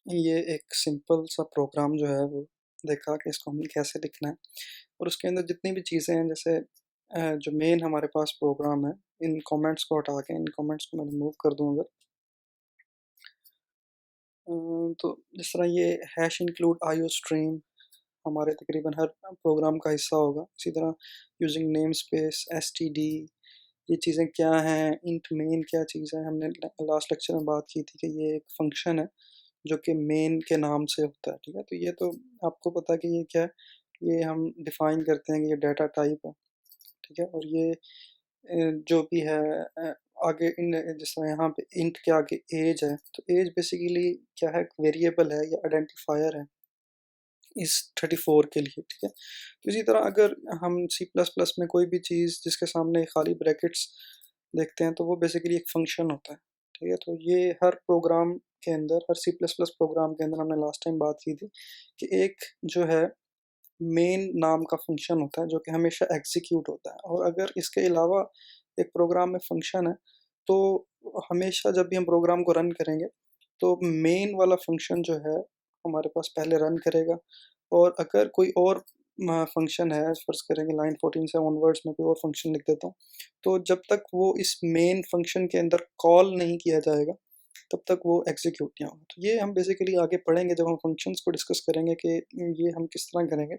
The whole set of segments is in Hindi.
ये एक सिंपल सा प्रोग्राम जो है वो देखा कि इसको हमने कैसे लिखना है और उसके अंदर जितनी भी चीज़ें हैं जैसे जो मेन हमारे पास प्रोग्राम है, इन कमेंट्स को हटा के इन कमेंट्स को मैं रिमूव कर दूँ अगर तो जिस तरह ये हैश इंक्लूड आईओ स्ट्रीम हमारे तकरीबन हर प्रोग्राम का हिस्सा होगा। इसी तरह यूजिंग नेम स्पेस, एसटीडी ये चीज़ें क्या हैं, इंट मेन क्या चीज़ है, हमने लास्ट लेक्चर में बात की थी कि ये एक फंक्शन है जो कि मेन के नाम से होता है, ठीक है? तो ये तो आपको पता है कि ये क्या है, ये हम डिफ़ाइन करते हैं कि ये डाटा टाइप है, ठीक है? और ये जो भी है आगे इन जिस तरह यहाँ पे इंट के आगे ऐज है, तो ऐज बेसिकली क्या है, वेरिएबल है या आइडेंटिफायर है इस 34 के लिए, ठीक है? तो इसी तरह अगर हम सी प्लस प्लस में कोई भी चीज़ जिसके सामने खाली ब्रैकेट्स देखते हैं, तो वो बेसिकली एक फंक्शन होता है, ठीक है? तो ये हर प्रोग्राम के अंदर, हर सी प्लस प्लस प्रोग्राम के अंदर हमने लास्ट टाइम बात की थी कि एक जो है मेन नाम का फंक्शन होता है जो कि हमेशा एग्जीक्यूट होता है और अगर इसके अलावा एक प्रोग्राम में फंक्शन है, तो हमेशा जब भी हम प्रोग्राम को रन करेंगे, तो मेन वाला फंक्शन जो है हमारे पास पहले रन करेगा और अगर कोई और फंक्शन है, फ़र्ज़ करेंगे लाइन 14 से ऑनवर्ड्स में कोई और फंक्शन लिख देता हूँ, तो जब तक वो इस मेन फंक्शन के अंदर कॉल नहीं किया जाएगा, तब तक वो एग्ज़ीक्यूट नहीं होगा। तो ये हम बेसिकली आगे पढ़ेंगे जब हम फंक्शंस को डिस्कस करेंगे कि ये हम किस तरह करेंगे।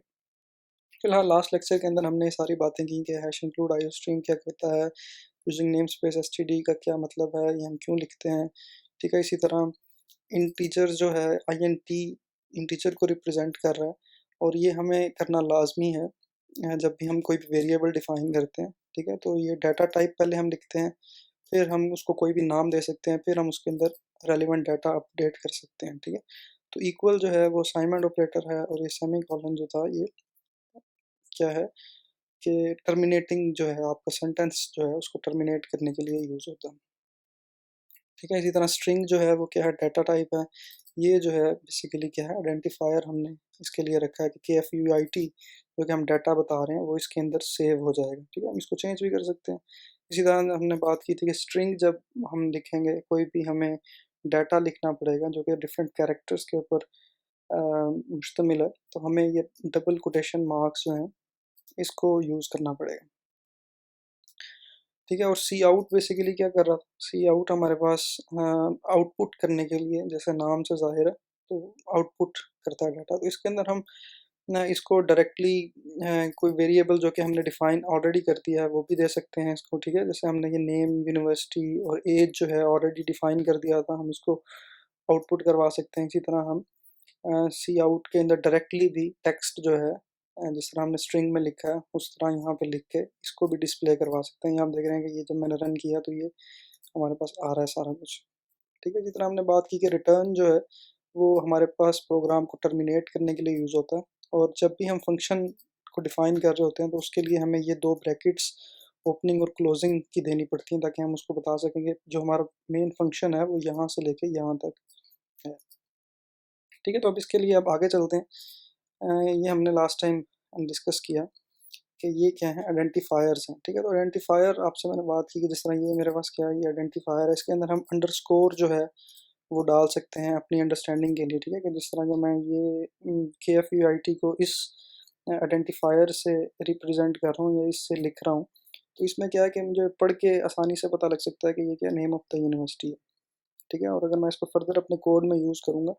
फिलहाल लास्ट लेक्चर के अंदर हमने सारी बातें की कि हैश इंक्लूड आईओस्ट्रीम क्या करता है, यूजिंग नेम स्पेस एसटीडी का क्या मतलब है, ये हम क्यों लिखते हैं, ठीक है? इसी तरह इंटीजर जो है आईएनटी इंटीजर को रिप्रेजेंट कर रहा है और ये हमें करना लाजमी है जब भी हम कोई भी वेरिएबल डिफाइन करते हैं, ठीक है? तो ये डाटा टाइप पहले हम लिखते हैं, फिर हम उसको कोई भी नाम दे सकते हैं, फिर हम उसके अंदर रेलिवेंट डाटा अपडेट कर सकते हैं, ठीक है? तो इक्वल जो है वो असाइनमेंट ऑपरेटर है और ये सेमीकोलन जो था ये क्या है कि टर्मिनेटिंग जो है आपका सेंटेंस जो है उसको टर्मिनेट करने के लिए यूज़ होता है। ठीक है, इसी तरह स्ट्रिंग जो है वो क्या है डाटा टाइप है। ये जो है बेसिकली क्या है आइडेंटिफायर हमने इसके लिए रखा है कि KFUIT जो कि हम डाटा बता रहे हैं वो इसके अंदर सेव हो जाएगा, ठीक है? हम इसको चेंज भी कर सकते हैं। इसी तरह हमने बात की थी कि स्ट्रिंग जब हम लिखेंगे कोई भी हमें डाटा लिखना पड़ेगा जो कि डिफरेंट कैरेक्टर्स के ऊपर अ, मुश्तमिल है, तो हमें ये डबल कोटेशन मार्क्स जो हैं इसको यूज़ करना पड़ेगा। ठीक है और सी आउट बेसिकली क्या कर रहा था? सी आउट हमारे पास आउटपुट करने के लिए जैसे नाम से ज़ाहिर है, तो आउटपुट करता है डाटा। तो इसके अंदर हम इसको डायरेक्टली कोई वेरिएबल जो कि हमने डिफ़ाइन ऑलरेडी कर दिया है, वो भी दे सकते हैं इसको, ठीक है? जैसे हमने ये नेम, यूनिवर्सिटी और एज जो है ऑलरेडी डिफ़ाइन कर दिया था, हम इसको आउटपुट करवा सकते हैं। इसी तरह हम सी आउट के अंदर डायरेक्टली भी टेक्स्ट जो है जिस तरह हमने स्ट्रिंग में लिखा है उस तरह यहाँ पे लिख के इसको भी डिस्प्ले करवा सकते हैं। यहाँ आप देख रहे हैं कि ये जब मैंने रन किया तो ये हमारे पास आ रहा है सारा कुछ। ठीक है, जिस तरह हमने बात की कि रिटर्न जो है वो हमारे पास प्रोग्राम को टर्मिनेट करने के लिए यूज़ होता है और जब भी हम फंक्शन को डिफ़ाइन कर रहे होते हैं तो उसके लिए हमें ये 2 ब्रैकेट्स ओपनिंग और क्लोजिंग की देनी पड़ती हैं ताकि हम उसको बता सकें कि जो हमारा मेन फंक्शन है वो यहाँ से लेके यहाँ तक है। ठीक है, तो अब इसके लिए अब आगे चलते हैं। ये हमने लास्ट टाइम डिस्कस किया कि ये क्या है आइडेंटिफायर्स हैं, ठीक है? तो आइडेंटिफायर आपसे मैंने बात की कि जिस तरह ये मेरे पास क्या है ये आइडेंटिफायर है, इसके अंदर हम अंडरस्कोर जो है वो डाल सकते हैं अपनी अंडरस्टैंडिंग के लिए, ठीक है? कि जिस तरह जो मैं ये KFUIT को इस आइडेंटिफायर से रिप्रेजेंट कर रहा हूँ या इससे लिख रहा हूँ, तो इसमें क्या है कि मुझे पढ़ के आसानी से पता लग सकता है कि ये क्या नेम ऑफ़ द यूनिवर्सिटी है। ठीक है? और अगर मैं इसको फ़र्दर अपने कोड में यूज़ करूँगा,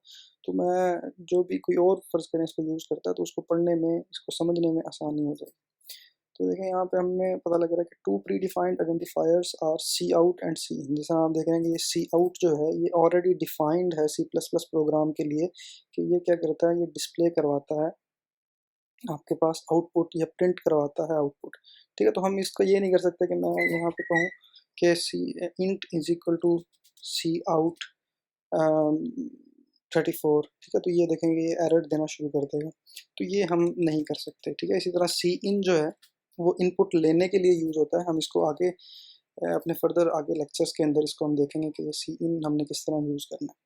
तो मैं जो भी कोई और फ़र्ज़ करें इसको यूज़ करता है, तो उसको पढ़ने में, इसको समझने में आसानी हो जाएगी। तो देखिए यहाँ पे हमें पता लग रहा है कि 2 predefined identifiers are cout and cin. जैसा आप देख रहे हैं कि ये काउट जो है, ये ऑलरेडी डिफाइंड है सी प्लस प्लस प्रोग्राम के लिए कि ये क्या करता है, ये डिस्प्ले करवाता है आपके पास आउटपुट या प्रिंट करवाता है आउटपुट। ठीक है? तो हम इसको ये नहीं कर सकते कि मैं यहाँ पे कहूँ कि C int is equal to cout 34 ठीक है? तो ये देखेंगे ये एरर देना शुरू कर देगा। तो ये हम नहीं कर सकते, ठीक है? इसी तरह सी इन जो है वो इनपुट लेने के लिए यूज़ होता है। हम इसको आगे अपने फर्दर आगे लेक्चर्स के अंदर इसको हम देखेंगे कि ये सी इन हमने किस तरह यूज़ करना है,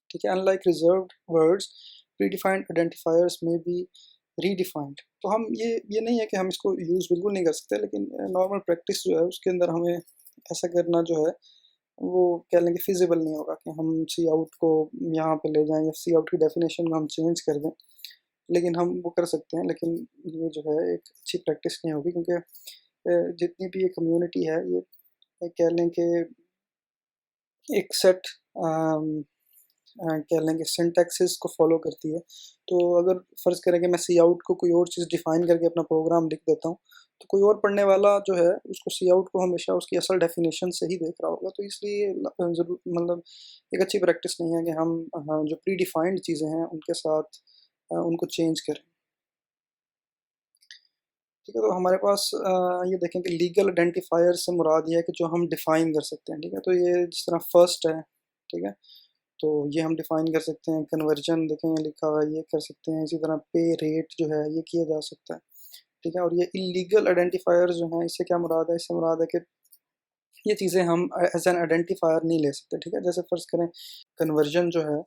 ठीक है? Unlike reserved words, predefined identifiers में बी रीडिफाइंड। तो हम ये नहीं है कि हम इसको यूज़ बिल्कुल नहीं कर सकते, लेकिन नॉर्मल प्रैक्टिस जो है उसके अंदर हमें ऐसा करना जो है वो कह लें कि फिजिबल नहीं होगा कि हम सी आउट को यहाँ पे ले जाएं या सी आउट की डेफिनेशन को हम चेंज कर दें। लेकिन हम वो कर सकते हैं, लेकिन ये जो है एक अच्छी प्रैक्टिस नहीं होगी, क्योंकि जितनी भी ये कम्युनिटी है ये कह लें कि एक सेट कह लें कि सिंटैक्सेस को फॉलो करती है। तो अगर फ़र्ज़ करें कि मैं सी आउट को कोई और चीज़ डिफ़ाइन करके अपना प्रोग्राम लिख देता हूँ, तो कोई और पढ़ने वाला जो है उसको सी आउट को हमेशा उसकी असल डेफ़िनेशन से ही देख रहा होगा। तो इसलिए ज़रूर मतलब एक अच्छी प्रैक्टिस नहीं है कि हम जो प्री डिफ़ाइंड चीज़ें हैं उनके साथ उनको चेंज करें। ठीक है, तो हमारे पास ये देखें कि लीगल आइडेंटिफ़ायर से मुराद ये है कि जो हम डिफ़ाइन कर सकते हैं, ठीक है? तो ये जिस तरह फर्स्ट है, ठीक है? तो ये हम डिफ़ाइन कर सकते हैं। कन्वर्जन देखें ये लिखा हुआ है, ये कर सकते हैं। इसी तरह पे रेट जो है ये किया जा सकता है, ठीक है? और ये इल्लीगल आइडेंटिफ़ायर जो हैं, इससे क्या मुराद है? इससे मुराद है कि ये चीज़ें हम एज़ एन आइडेंटिफ़ायर नहीं ले सकते, ठीक है? जैसे फ़र्ज़ करें कन्वर्जन जो है,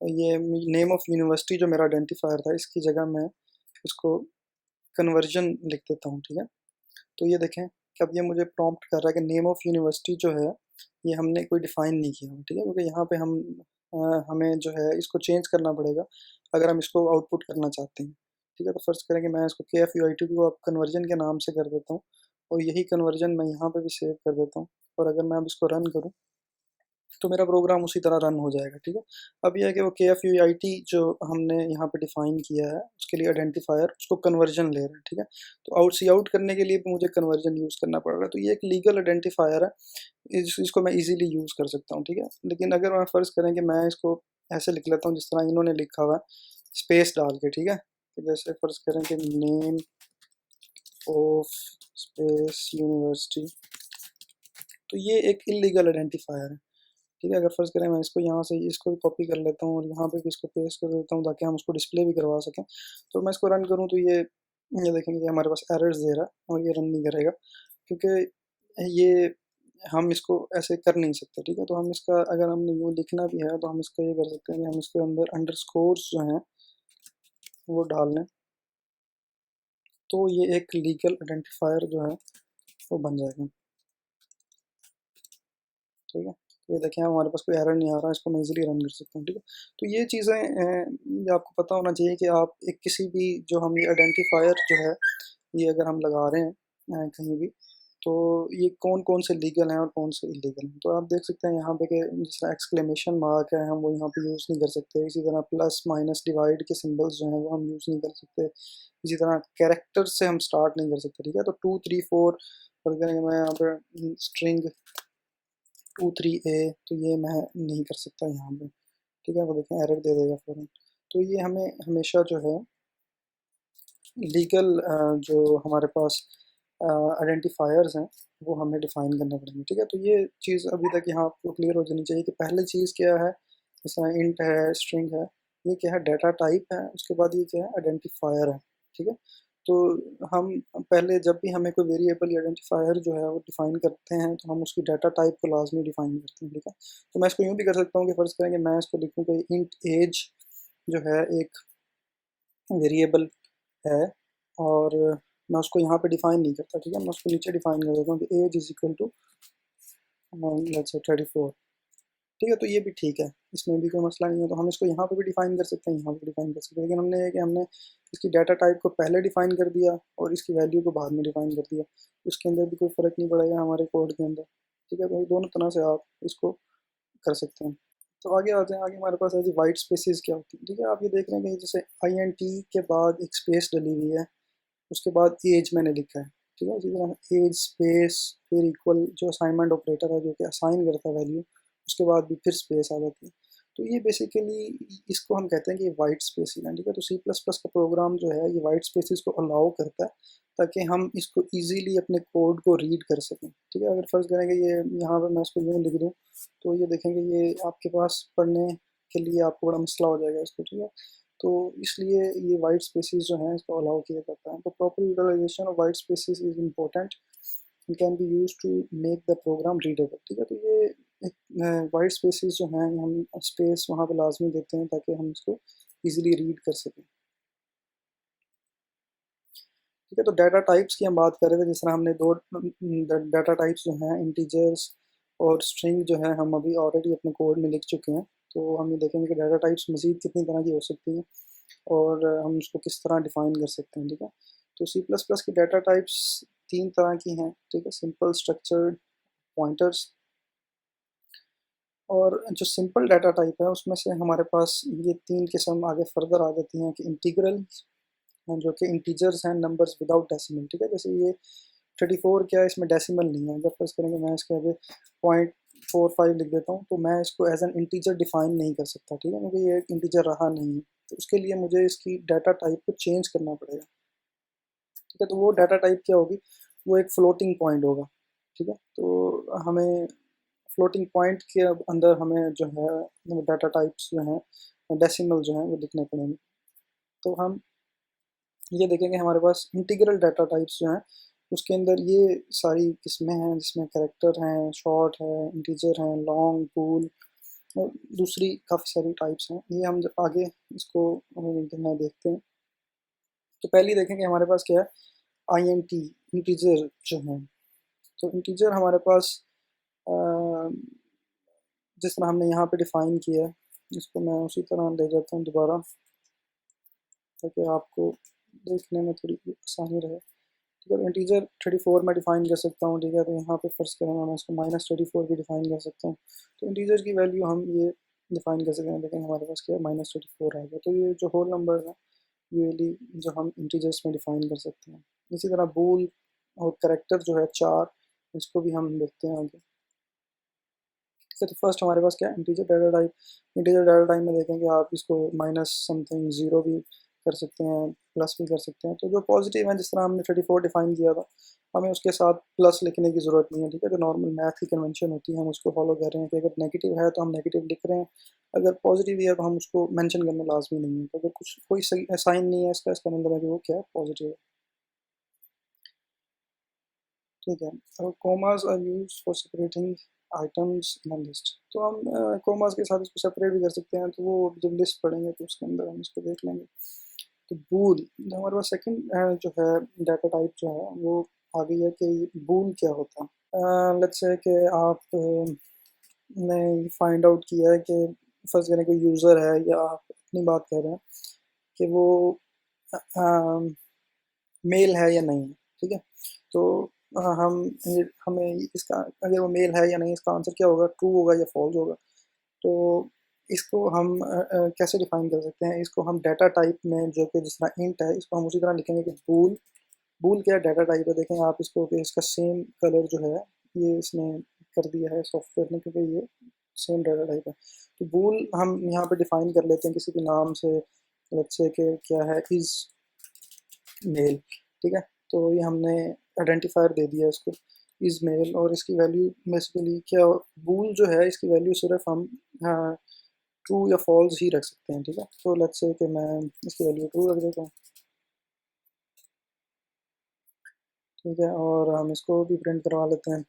ये नेम ऑफ़ यूनिवर्सिटी जो मेरा आइडेंटिफ़ायर था, इसकी जगह मैं इसको कन्वर्जन लिख देता हूँ, ठीक है? तो ये देखें कि अब ये मुझे प्रॉम्प्ट कर रहा है कि नेम ऑफ़ यूनिवर्सिटी जो है, ये हमने कोई डिफ़ाइन नहीं किया, ठीक है? क्योंकि यहाँ पे हमें जो है इसको चेंज करना पड़ेगा, अगर हम इसको आउटपुट करना चाहते हैं, ठीक है? तो फ़र्ज़ करें कि मैं इसको KFUIT को अब कन्वर्जन के नाम से कर देता हूँ, और यही कन्वर्जन मैं यहाँ पे भी सेव कर देता हूँ, और अगर मैं अब इसको रन करूँ तो मेरा प्रोग्राम उसी तरह रन हो जाएगा, ठीक है? अब ये है कि वो KFUIT जो हमने यहाँ पे डिफ़ाइन किया है, उसके लिए आइडेंटिफ़ायर उसको कन्वर्जन ले रहा है, ठीक है? तो सी आउट करने के लिए भी मुझे कन्वर्जन यूज़ करना पड़ेगा, तो ये एक लीगल आइडेंटिफ़ायर है, इसको मैं ईज़िली यूज़ कर सकता हूँ, ठीक है? लेकिन अगर मैं फ़र्ज़ करें कि मैं इसको ऐसे लिख लेता हूँ जिस तरह इन्होंने लिखा हुआ है, स्पेस डाल के, ठीक है? कि जैसे फ़र्ज़ करें कि नेम ऑफ स्पेस यूनिवर्सिटी, तो ये एक इल्लीगल आइडेंटिफ़ायर है। ठीक है, अगर फ़र्ज़ करें मैं इसको यहाँ से इसको भी कॉपी कर लेता हूँ और यहाँ पे भी इसको पेस्ट कर देता हूँ ताकि हम उसको डिस्प्ले भी करवा सकें। तो मैं इसको रन करूँ तो ये देखेंगे कि हमारे पास एरर्स दे रहा है और ये रन नहीं करेगा, क्योंकि ये हम इसको ऐसे कर नहीं सकते, ठीक है? तो हम इसका अगर हमने यूँ लिखना भी है तो हम इसको ये कर सकते हैं कि हम इसके अंदर अंडरस्कोर्स जो हैं वो डाल लें, तो ये एक लीगल आइडेंटिफ़ायर जो है वो बन जाएगा। ठीक है? ये देखें हमारे पास कोई एरर नहीं आ रहा, इसको मैं ईज़िली रन कर सकता हूँ, ठीक है? तो ये चीज़ें ये आपको पता होना चाहिए कि आप एक किसी भी जो हम ये आइडेंटिफ़ायर जो है, ये अगर हम लगा रहे हैं कहीं भी, तो ये कौन-कौन से लीगल हैं और कौन से इल्लीगल हैं। तो आप देख सकते हैं यहाँ पे कि जिस तरह एक्सक्लेमेशन मार्क है, हम वो यहाँ पे यूज़ नहीं कर सकते। इसी तरह प्लस, माइनस, डिवाइड के सिंबल्स जो हैं, वो हम यूज़ नहीं कर सकते। इसी तरह कैरेक्टर से हम स्टार्ट नहीं कर सकते, ठीक है? तो 2, 3, 4 अगर मैं यहाँ पे स्ट्रिंग 2, 3 ए, तो ये मैं नहीं कर सकता यहाँ पे, ठीक है? वो देखें एरर दे देगा फ़ौरन। तो ये हमें हमेशा जो है लीगल जो हमारे पास आइडेंटिफ़ायर्स हैं, वो हमें डिफ़ाइन करने पड़ेंगे, ठीक है? तो ये चीज़ अभी तक यहाँ आपको क्लियर हो जानी चाहिए कि पहली चीज़ क्या है, जैसा इंट है, स्ट्रिंग है, ये क्या है डाटा टाइप है, उसके बाद ये क्या है आइडेंटिफ़ायर है, ठीक है? तो हम पहले जब भी हमें कोई वेरिएबल या आइडेंटिफ़ायर जो है वो डिफ़ाइन करते हैं, तो हम उसकी डाटा टाइप को लाज़मी डिफ़ाइन करते हैं, ठीक है? तो मैं इसको यूँ भी कर सकता हूँ कि फ़र्ज़ करें कि मैं इसको लिखूँ कि इंट ऐज जो है एक वेरिएबल है, और मैं उसको यहाँ पे डिफ़ाइन नहीं करता, ठीक है? मैं उसको नीचे डिफ़ाइन कर देता हूँ कि age is equal to let's say 34, ठीक है? तो ये भी ठीक है, इसमें भी कोई मसला नहीं है, तो हम इसको यहाँ पे भी डिफ़ाइन कर सकते हैं, यहाँ पे भी डिफ़ाइन कर सकते हैं, लेकिन हमने ये है कि हमने इसकी डाटा टाइप को पहले डिफ़ाइन कर दिया और इसकी वैल्यू को बाद में डिफ़ाइन कर दिया। उसके अंदर भी कोई फ़र्क नहीं पड़ेगा हमारे कोड के अंदर, ठीक है? तो ये दोनों तरह से आप इसको कर सकते हैं। तो आगे आते हैं, आगे हमारे पास है जी व्हाइट स्पेसेस क्या होती हैं, ठीक है? आप ये देख रहे हैं कि जैसे INT के बाद एक स्पेस डली हुई है, उसके बाद एज मैंने लिखा है, ठीक है? इसी तरह एज स्पेस फिर इक्वल जो असाइनमेंट ऑपरेटर है जो कि असाइन करता है वैल्यू, उसके बाद भी फिर स्पेस आ जाती है। तो ये बेसिकली इसको हम कहते हैं कि ये वाइट स्पेसेस हैं, ठीक है? तो सी प्लस प्लस का प्रोग्राम जो है ये वाइट स्पेसेस को अलाउ करता है ताकि हम इसको ईज़िली अपने कोड को रीड कर सकें, ठीक है? अगर फ़र्ज़ करें कि ये यहाँ पे मैं इसको यूँ लिख दूँ, तो ये देखेंगे ये आपके पास पढ़ने के लिए आपको बड़ा मसला हो जाएगा इसको, ठीक है? तो इसलिए ये वाइट स्पेसेस जो हैं इसको अलाउ किया जाता है। तो proper utilization of white spaces is important and can be used to make the program readable, ठीक है? तो ये एक वाइट स्पेसेस जो हैं हम स्पेस वहाँ पे लाज़मी देते हैं ताकि हम इसको ईज़िली रीड कर सकें, ठीक है? तो डाटा टाइप्स की हम बात कर रहे थे, जिस तरह हमने 2 डाटा टाइप्स जो हैं इंटीजर्स और स्ट्रिंग जो है हम अभी ऑलरेडी अपने कोड में लिख चुके हैं। तो हम ये देखेंगे कि डाटा टाइप्स मज़ीद कितनी तरह की हो सकती हैं और हम उसको किस तरह डिफ़ाइन कर सकते हैं, ठीक है। तो सी प्लस प्लस की डाटा टाइप्स 3 तरह की हैं, ठीक है, सिंपल, स्ट्रक्चर्ड, पॉइंटर्स। और जो सिंपल डाटा टाइप है उसमें से हमारे पास ये 3 किस्म आगे फर्दर आ जाती हैं कि इंटीग्रल, जो कि इंटीजर्स हैं, नंबर्स विदाउट डेसिमल, ठीक है। जैसे ये 34 क्या है, इसमें डेसिमल नहीं है। अगर फर्ज करेंगे मैं इसके आगे 0.45 लिख देता हूँ तो मैं इसको एज एन इंटीजर डिफाइन नहीं कर सकता, ठीक है, क्योंकि ये इंटीजर रहा नहीं है। तो उसके लिए मुझे इसकी डाटा टाइप को चेंज करना पड़ेगा, ठीक है। तो वो डाटा टाइप क्या होगी, वो एक फ्लोटिंग पॉइंट होगा, ठीक है। तो हमें फ्लोटिंग पॉइंट के अंदर हमें जो है डाटा टाइप्स जो हैं डेसिमल जो हैं वो लिखने पड़ेंगे। तो हम ये देखेंगे हमारे पास इंटीग्रल डाटा टाइप्स जो हैं उसके अंदर ये सारी किस्में हैं, जिसमें कैरेक्टर हैं, शॉर्ट है, इंटीजर हैं, लॉन्ग, बूल और दूसरी काफ़ी सारी टाइप्स हैं। ये हम जब आगे इसको मैं देखते हैं तो पहले देखेंगे हमारे पास क्या है, आई एन टी, इंटीजर जो है। तो इंटीजर हमारे पास अ, जिस तरह हमने यहाँ पे डिफ़ाइन किया है इसको मैं उसी तरह ले जाता हूँ दोबारा, ताकि आपको देखने में थोड़ी आसानी रहे। ठीक है, तो इंटीजर 34 में डिफाइन कर सकता हूँ, ठीक है। तो यहाँ पे फर्स्ट करेंगे मैं इसको -34 भी डिफाइन कर सकता हूँ। तो इंटीजर की वैल्यू हम ये डिफाइन कर सकते हैं, लेकिन हमारे पास क्या है, -34 आ गया। तो ये जो होल नंबर है यूजली जो हम इंटीजर्स में डिफाइन कर सकते हैं। इसी तरह बूल और करेक्टर जो है 4, इसको भी हम देखते हैं आगे। ठीक है, तो फर्स्ट हमारे पास क्या है, integer data type. Integer data type में देखेंगे आप इसको माइनस समथिंग ज़ीरो भी कर सकते हैं, प्लस भी कर सकते हैं। तो जो पॉजिटिव है, जिस तरह हमने 34 डिफाइन किया था, हमें उसके साथ प्लस लिखने की ज़रूरत नहीं है, ठीक है। जो नॉर्मल मैथ की कन्वेंशन होती है हम उसको फॉलो कर रहे हैं कि अगर नेगेटिव है तो हम नेगेटिव लिख रहे हैं, अगर पॉजिटिव है तो हम उसको मेंशन करना लाजमी नहीं है। तो अगर कुछ कोई सही साइन नहीं है इसका, इसका मतलब है कि वो क्या है, पॉजिटिव है, ठीक है। और commas are used for separating items in a list. तो हम कोमास के साथ इसको सेपरेट भी कर सकते हैं। तो वो जब लिस्ट पढ़ेंगे तो उसके अंदर हम इसको देख लेंगे। तो बूल जो हमारे पास सेकंड जो है डाटा टाइप जो है वो आ गई है कि बूल क्या होता है। लेट्स से कि आप ने फाइंड आउट किया है कि फर्स्ट करें कोई यूज़र है या आप अपनी बात कर रहे हैं कि वो मेल है या नहीं है, ठीक है। तो हम ये हमें इसका, अगर वो मेल है या नहीं, इसका आंसर क्या होगा, ट्रू होगा या फॉल्स होगा। तो इसको हम कैसे डिफाइन कर सकते हैं, इसको हम डाटा टाइप में जो कि जिस तरह इंट है इसको हम उसी तरह लिखेंगे कि बूल। बूल क्या डाटा टाइप है, देखें आप इसको कि इसका सेम कलर जो है ये इसने कर दिया है सॉफ्टवेयर ने, क्योंकि ये सेम डाटा टाइप है। तो बूल हम यहाँ पे डिफाइन कर लेते हैं किसी भी नाम से, लेट्स से कि क्या है, इज़ मेल, ठीक है। तो ये हमने आइडेंटिफायर दे दिया इसको, इज़ मेल। और इसकी वैल्यू बेसिकली क्या, बूल जो है इसकी वैल्यू सिर्फ हम ट्रू या फॉल्स ही रख सकते हैं, ठीक है। तो लेट्स से कि मैं इसकी वैल्यू ट्रू रख देता हूँ, ठीक है। और हम इसको भी प्रिंट करवा लेते हैं।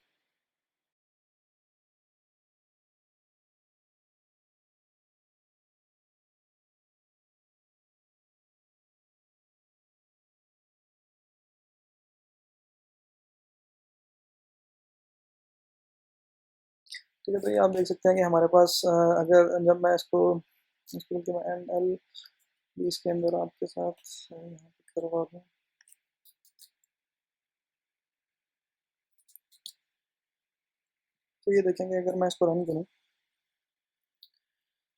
ठीक है, तो ये आप देख सकते हैं कि हमारे पास अगर जब मैं इसको इसको कि मैं एन एल भी इसके अंदर आपके साथ यहाँ पे करवा दूँ, तो ये देखेंगे अगर मैं इसको रन करूँ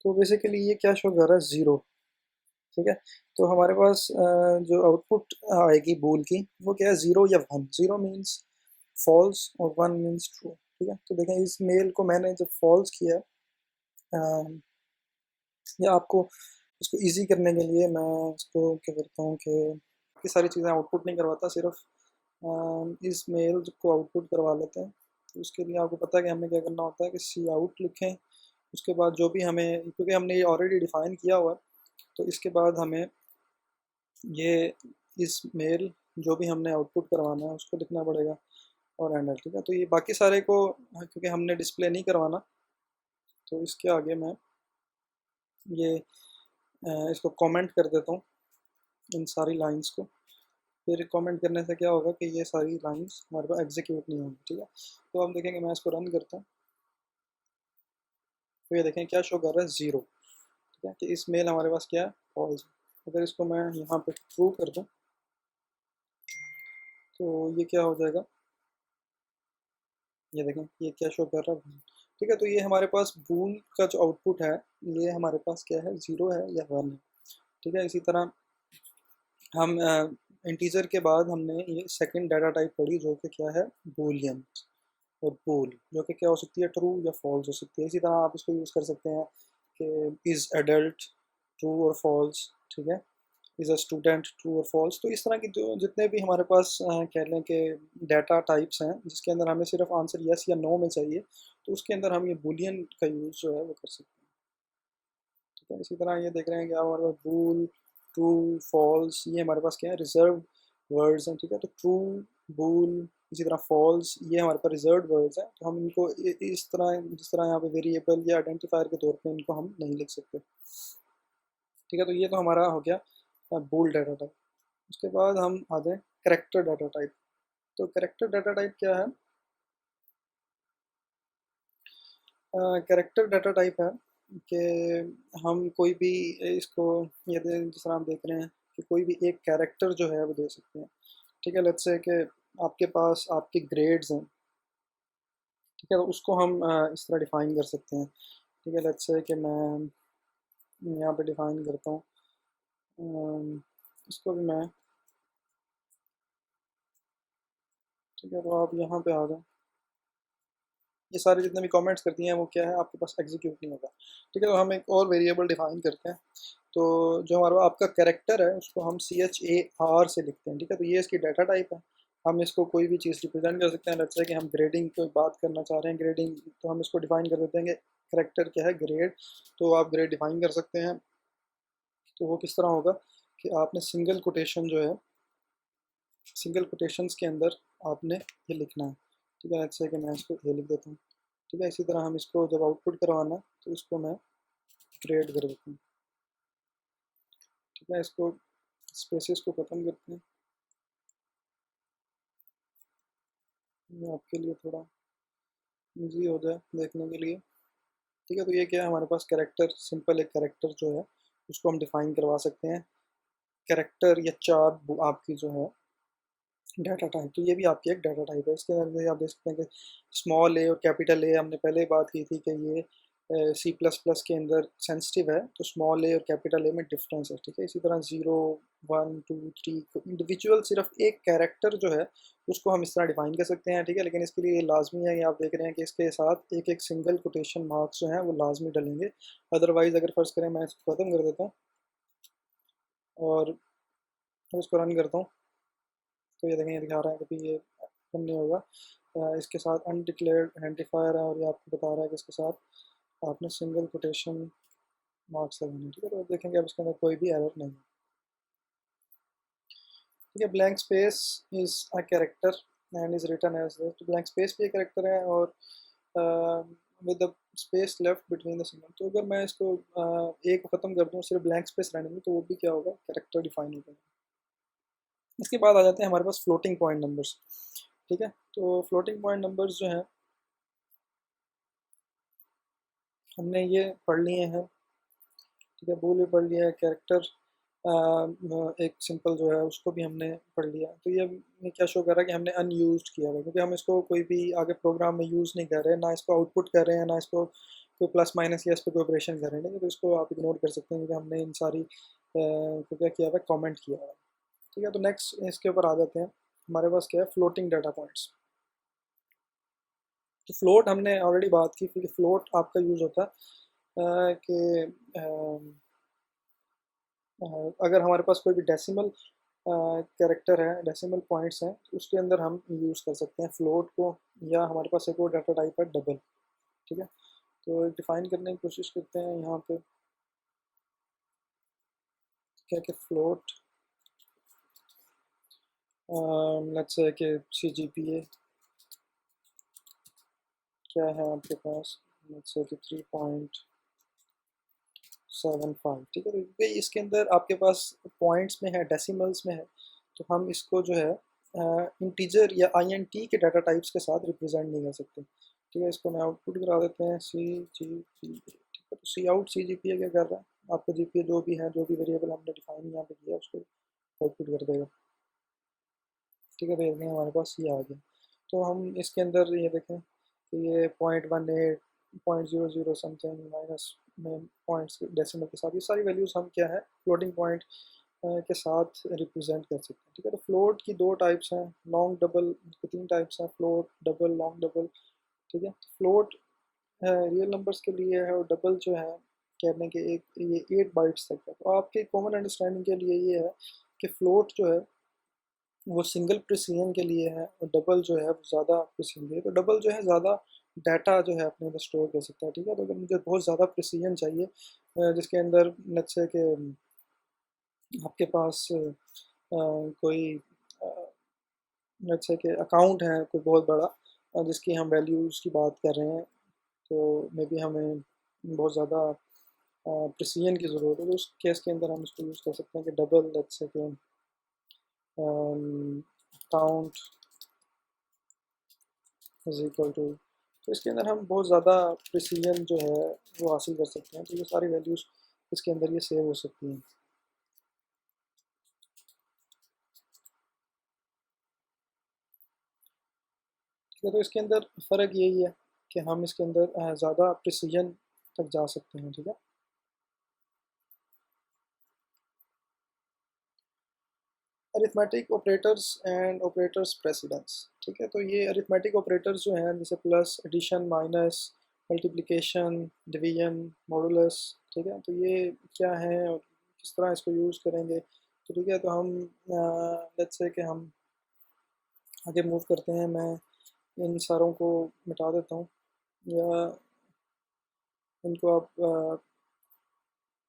तो बेसिकली ये क्या शो कर रहा है, ज़ीरो, ठीक है। तो हमारे पास जो आउटपुट आएगी बूल की वो क्या है, ज़ीरो या वन। ज़ीरो मीन्स फॉल्स और वन मीन्स ट्रू, ठीक है। तो देखें इस मेल को मैंने जब फॉल्स किया, या आपको इसको इजी करने के लिए मैं इसको क्या करता हूँ कि ये सारी चीज़ें आउटपुट नहीं करवाता, सिर्फ इस मेल को आउटपुट करवा लेते हैं। तो उसके लिए आपको पता है कि हमें क्या करना होता है कि सी आउट लिखें, उसके बाद जो भी हमें, क्योंकि हमने ये ऑलरेडी डिफ़ाइन किया हुआ है, तो इसके बाद हमें ये इस मेल जो भी हमने आउटपुट करवाना है उसको लिखना पड़ेगा और एंटर, ठीक है। तो ये बाकी सारे को क्योंकि हमने डिस्प्ले नहीं करवाना, तो इसके आगे मैं ये इसको कमेंट कर देता हूँ इन सारी लाइंस को। फिर कमेंट करने से क्या होगा कि ये सारी लाइंस हमारे पास एग्जीक्यूट नहीं होंगी, ठीक है। तो हम देखेंगे, मैं इसको रन करता हूँ। तो ये देखें क्या शो कर रहा है, ज़ीरो। ठीक है, कि इस मेल हमारे पास क्या है, फॉल्स। अगर इसको मैं यहाँ पे ट्रू कर दूँ तो ये क्या हो जाएगा, ये देखें ये क्या शो कर रहा है। ठीक है, तो ये हमारे पास बूल का जो आउटपुट है ये हमारे पास क्या है, ज़ीरो है या वन है। ठीक है, इसी तरह हम इंटीजर के बाद हमने ये सेकंड डाटा टाइप पढ़ी जो कि क्या है, बूलियन। और बूल जो कि क्या हो सकती है, ट्रू या फॉल्स हो सकती है। इसी तरह आप इसको यूज़ कर सकते हैं कि इज़ एडल्ट ट्रू और फॉल्स। ठीक है, इज़ अ स्टूडेंट ट्रू और फॉल्स। तो इस तरह की जो जितने भी हमारे पास कह लें कि डाटा टाइप्स हैं जिसके अंदर हमें सिर्फ आंसर यस या नो में चाहिए, तो उसके अंदर हम ये बूलियन का यूज़ जो है वो कर सकते हैं। ठीक है, इसी तरह ये देख रहे हैं कि हमारे पास बूल, ट्रू, फॉल्स, ये हमारे पास क्या है, रिजर्व वर्ड्स हैं। ठीक है, तो ट्रू, बूल, इसी तरह फॉल्स, ये हमारे पास रिजर्व वर्ड्स हैं। तो हम इनको इस तरह, जिस तरह यहाँ पे वेरिएबल या आइडेंटिफायर के तौर पे इनको हम नहीं लिख सकते। ठीक है, तो ये तो हमारा हो गया बूल डाटा टाइप। उसके बाद हम आ जाए करेक्टर डाटा टाइप। तो करेक्टर डाटा टाइप क्या है, करेक्टर डाटा टाइप है कि हम कोई भी इसको, ये जिस तरह हम देख रहे हैं कि कोई भी एक कैरेक्टर जो है वो दे सकते हैं। ठीक है, लेट्स से कि आपके पास आपके ग्रेड्स हैं। ठीक है, तो उसको हम इस तरह डिफ़ाइन कर सकते हैं। ठीक है, लेट्स से कि मैं यहाँ पे डिफ़ाइन करता हूँ, इसको भी मैं। ठीक है, तो आप यहाँ पे आ जाओ, ये सारे जितने भी कमेंट्स करती हैं वो क्या है, आपके पास एग्जीक्यूट नहीं होगा। ठीक है, तो हम एक और वेरिएबल डिफाइन करते हैं। तो जो हमारा आपका कैरेक्टर है उसको हम CHAR से लिखते हैं। ठीक है, तो ये इसकी डाटा टाइप है। हम इसको कोई भी चीज़ रिप्रेजेंट कर सकते हैं। लेट्स से कि हम ग्रेडिंग की बात करना चाह रहे हैं, ग्रेडिंग, तो हम इसको डिफाइन कर देते हैं कि करेक्टर क्या है, ग्रेड। तो आप ग्रेड डिफाइन कर सकते हैं। तो वो किस तरह होगा कि आपने सिंगल कोटेशन जो है, सिंगल कोटेशंस के अंदर आपने ये लिखना है। ठीक है, लेट्स से कि मैं इसको ये लिख देता हूँ। ठीक है, इसी तरह हम इसको जब आउटपुट करवाना है तो इसको मैं ग्रेड कर देता हूँ। ठीक है, इसको स्पेसिस को ख़त्म करते हैं, ये आपके लिए थोड़ा इजी हो जाए देखने के लिए। ठीक है, तो ये क्या है, हमारे पास कैरेक्टर, सिंपल एक कैरेक्टर जो है उसको हम डिफाइन करवा सकते हैं। कैरेक्टर या चार आपकी जो है डाटा टाइप, तो ये भी आपकी एक डाटा टाइप है। इसके अंदर भी आप देख सकते हैं कि स्मॉल ए और कैपिटल ए, हमने पहले ही बात की थी कि ये C++ के अंदर सेंसिटिव है, तो स्मॉल ए और कैपिटल ए में डिफरेंस है। ठीक है, इसी तरह 0, 1, 2, 3 को इंडिविजुअल सिर्फ एक कैरेक्टर जो है उसको हम इस तरह डिफाइन कर सकते हैं। ठीक है, लेकिन इसके लिए ये लाजमी है, ये आप देख रहे हैं कि इसके साथ एक एक सिंगल कोटेशन मार्क्स जो हैं वो लाजमी डलेंगे। अदरवाइज़ अगर फ़र्ज़ करें मैं इसको ख़त्म कर देता हूँ और इसको रन करता हूँ, तो ये देखें ये दिखा रहा है कि ये रन नहीं होगा। इसके साथ अनडिक्लेयर्ड आइडेंटिफायर है और ये आपको बता रहा है कि इसके साथ आपने सिंगल कोटेशन मार्क्स लगाने। ठीक है, तो देखेंगे अब इसके अंदर कोई भी एरर नहीं है। ठीक है, blank space is a character and is written as this. तो ब्लैंक स्पेस भी एक कैरेक्टर है और with the space left between the symbol. तो अगर मैं इसको ए को ख़त्म कर दूँ, सिर्फ ब्लैंक स्पेस रहने दूँ, तो वो भी क्या होगा, कैरेक्टर डिफाइन हो जाएगा। इसके बाद आ जाते हैं हमारे पास फ्लोटिंग पॉइंट नंबर्स। ठीक है, तो फ्लोटिंग पॉइंट नंबर्स जो हैं हमने ये पढ़ लिए हैं। ठीक है, बूल भी पढ़ लिया है, कैरेक्टर एक सिंपल जो है उसको भी हमने पढ़ लिया। तो ये क्या शो कर रहा है कि हमने अनयूज्ड किया हुआ है, क्योंकि हम इसको कोई भी आगे प्रोग्राम में यूज़ नहीं कर रहे हैं, ना इसको आउटपुट कर रहे हैं, ना इसको कोई प्लस माइनस या इस पर कोई ऑपरेशन कर रहे हैं। तो इसको आप इग्नोर कर सकते हैं क्योंकि हमने इन सारी को क्या किया हुआ है, कॉमेंट किया हुआ है। ठीक है, तो नेक्स्ट इसके ऊपर आ जाते हैं। हमारे पास क्या है, फ्लोटिंग डाटा पॉइंट्स। तो फ्लोट हमने ऑलरेडी बात की, क्योंकि फ्लोट आपका यूज़ होता है कि अगर हमारे पास कोई भी डेसिमल कैरेक्टर है, डेसिमल पॉइंट्स हैं, तो उसके अंदर हम यूज़ कर सकते हैं फ्लोट को। या हमारे पास एक और डाटा टाइप है डबल। ठीक है, तो डिफाइन करने की कोशिश करते हैं यहाँ पे क्या कि फ्लोट, लेट्स से कि CGPA क्या है आपके पास, लेट्स से कि 3.75। ठीक है, तो क्योंकि इसके अंदर आपके पास पॉइंट्स में है, डेसिमल्स में है, तो हम इसको जो है इंटीजर या INT के डाटा टाइप्स के साथ रिप्रेजेंट नहीं कर सकते। ठीक है, इसको मैं आउटपुट करा देते हैं CGPA। ठीक है, तो सी आउट CGPA क्या कर रहा है, आपका GPA जो भी है, जो भी वेरिएबल हमने डिफाइन यहाँ पे किया उसको आउटपुट कर देगा। ठीक है, तो ये हमारे पास ये आ गया। तो हम इसके अंदर ये देखें कि ये 0.18 0.00 समथिंग माइनस में पॉइंट्स डेसिमल के साथ ये सारी वैल्यूज़ हम क्या है फ्लोटिंग पॉइंट के साथ रिप्रेजेंट कर सकते हैं। ठीक है, तो फ्लोट की दो टाइप्स हैं, लॉन्ग डबल की तीन टाइप्स हैं, फ्लोट डबल लॉन्ग डबल। ठीक है, फ्लोट रियल नंबर्स के लिए है और डबल जो है कहने के एक ये 8 बाइट्स तक है। तो आपके कॉमन अंडरस्टैंडिंग के लिए ये है कि फ्लोट जो है वो सिंगल प्रिसीजन के लिए है और डबल जो है वो ज़्यादा प्रिसीजन के लिए। तो डबल जो है ज़्यादा डाटा जो है अपने अंदर स्टोर कर सकता है। ठीक है, तो अगर मुझे बहुत ज़्यादा प्रिसीजन चाहिए जिसके अंदर लेट्स से कि आपके पास कोई लेट्स से कि अकाउंट है कोई बहुत बड़ा जिसकी हम वैल्यूज़ की बात कर रहे हैं, तो मे बी हमें बहुत ज़्यादा प्रिसीजन की ज़रूरत है, तो उस केस के अंदर हम इसको यूज़ कर सकते हैं कि डबल लेट्स से कि अकाउंट इज इक्वल टू। तो इसके अंदर हम बहुत ज़्यादा प्रिसीजन जो है वो हासिल कर सकते हैं। तो ये सारी वैल्यूज़ इसके अंदर ये सेव हो सकती हैं। ठीक है, तो इसके अंदर फ़र्क यही है कि हम इसके अंदर ज़्यादा प्रिसीजन तक जा सकते हैं। ठीक है, arithmetic operators and operators precedence. ठीक है, तो ये अरिथमेटिक ऑपरेटर्स जो हैं जैसे plus addition minus multiplication division modulus. ठीक है, तो ये क्या है और किस तरह इसको यूज़ करेंगे। तो ठीक है, तो हम लेट्स से कि हम आगे मूव करते हैं। मैं इन सारों को मिटा देता हूँ या इनको आप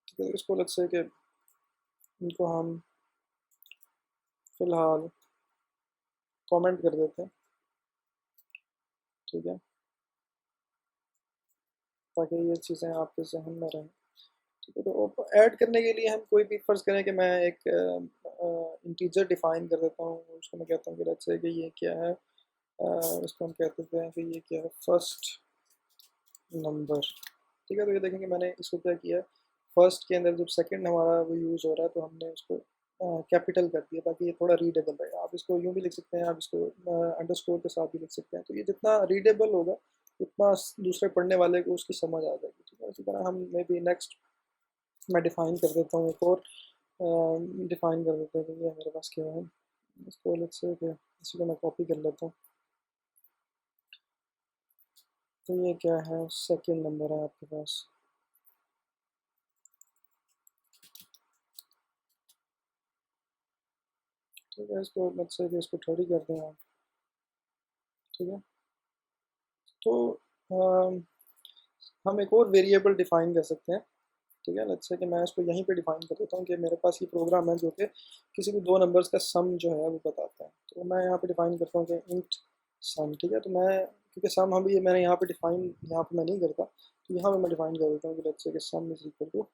ठीक है, इसको लेट्स से कि इनको हम फ़िलहाल कमेंट कर देते हैं। ठीक है, ताकि ये चीज़ें आपके जहन में रहें। ठीक है, तो ऐड करने के लिए हम कोई भी फ़र्ज़ करें कि मैं एक इंटीजर डिफ़ाइन कर देता हूँ, उसको मैं कहता हूँ कि लेट्स से कि ये क्या है, इसको हम कह देते हैं कि ये क्या है फर्स्ट नंबर। ठीक है, तो ये देखेंगे मैंने इसको क्या किया है, फर्स्ट के अंदर जब सेकंड हमारा वो यूज़ हो रहा है तो हमने उसको कैपिटल कर दिया ताकि ये थोड़ा रीडेबल रहे। आप इसको यूँ भी लिख सकते हैं, आप इसको अंडरस्कोर के साथ भी लिख सकते हैं। तो ये जितना रीडेबल होगा उतना दूसरे पढ़ने वाले को उसकी समझ आ जाएगी। ठीक है, इसी तरह हम मे बी नेक्स्ट मैं डिफ़ाइन कर देता हूँ एक और डिफ़ाइन कर देते हैं कि ये मेरे पास क्या है। इसको लेट्स से कि इसी को मैं कॉपी कर लेता हूँ। तो ये क्या है, सेकंड नंबर है आपके पास। ठीक है, इसको लेट्स से कि इसको 30 कर दें आप। ठीक है, तो अम, हम एक और वेरिएबल डिफ़ाइन कर सकते हैं। ठीक है, लेट्स से कि मैं इसको यहीं पे डिफ़ाइन कर देता हूँ कि मेरे पास ये प्रोग्राम है जो कि किसी भी दो नंबर्स का सम जो है वो बताता है। तो मैं यहाँ पे डिफ़ाइन करता हूँ कि इंट सम। ठीक है, तो मैं क्योंकि सम हम ये मैंने यहाँ पे डिफ़ाइन यहाँ पे मैं नहीं करता, तो यहाँ पे मैं डिफ़ाइन कर देता हूँ कि लेट्स से कि सम इज़ इक्वल टू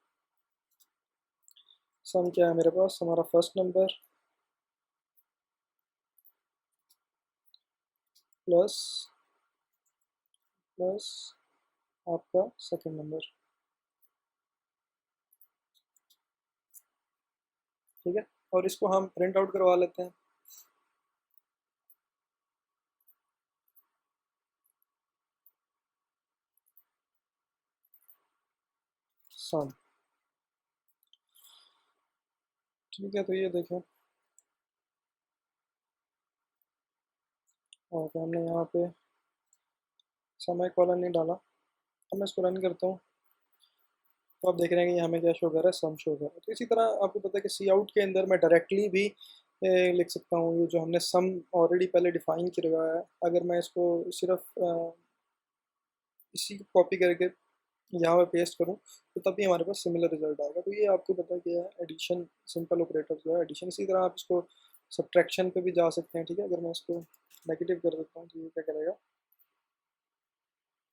सम क्या है मेरे पास, हमारा फर्स्ट नंबर प्लस प्लस आपका सेकंड नंबर। ठीक है, और इसको हम प्रिंट आउट करवा लेते हैं। सम। ठीक है, तो ये देखें और हमने यहाँ पे समय कॉलन नहीं डाला। अब मैं इसको रन करता हूँ तो आप देख रहे हैं कि हमें क्या शो कर रहा है, सम शो कर रहा है। तो इसी तरह आपको पता है कि सी आउट के अंदर मैं डायरेक्टली भी लिख सकता हूँ ये जो हमने सम ऑलरेडी पहले डिफाइन किया हुआ है। अगर मैं इसको सिर्फ इसी को कॉपी करके यहाँ पे पेस्ट करूँ तो तभी हमारे पास सिमिलर रिजल्ट आएगा। तो ये आपको पता क्या है, एडिशन सिंपल ऑपरेटर जो है एडिशन। इसी तरह आप इसको सब्ट्रैक्शन पे भी जा सकते हैं। ठीक है, अगर मैं इसको नेगेटिव कर देता हूँ तो ये क्या करेगा,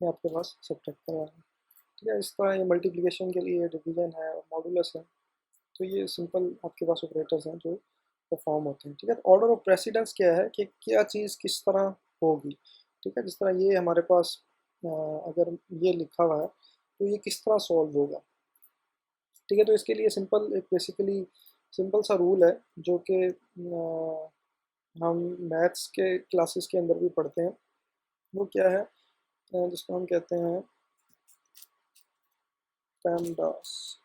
ये आपके पास सब्ट्रैक्ट करवा है। ठीक है, इस तरह ये मल्टीप्लिकेशन के लिए डिवीजन है और मॉडुलस है। तो ये सिंपल आपके पास ऑपरेटर्स हैं जो परफॉर्म होते हैं। ठीक है, तो ऑर्डर ऑफ प्रेसिडेंस क्या है कि क्या चीज़ किस तरह होगी। ठीक है, जिस तरह ये हमारे पास अगर ये लिखा हुआ है तो ये किस तरह सॉल्व होगा। ठीक है, तो इसके लिए सिंपल एक बेसिकली सिंपल सा रूल है जो कि हम मैथ्स के क्लासेस के अंदर भी पढ़ते हैं। वो क्या है, जिसको हम कहते हैं पैमडास।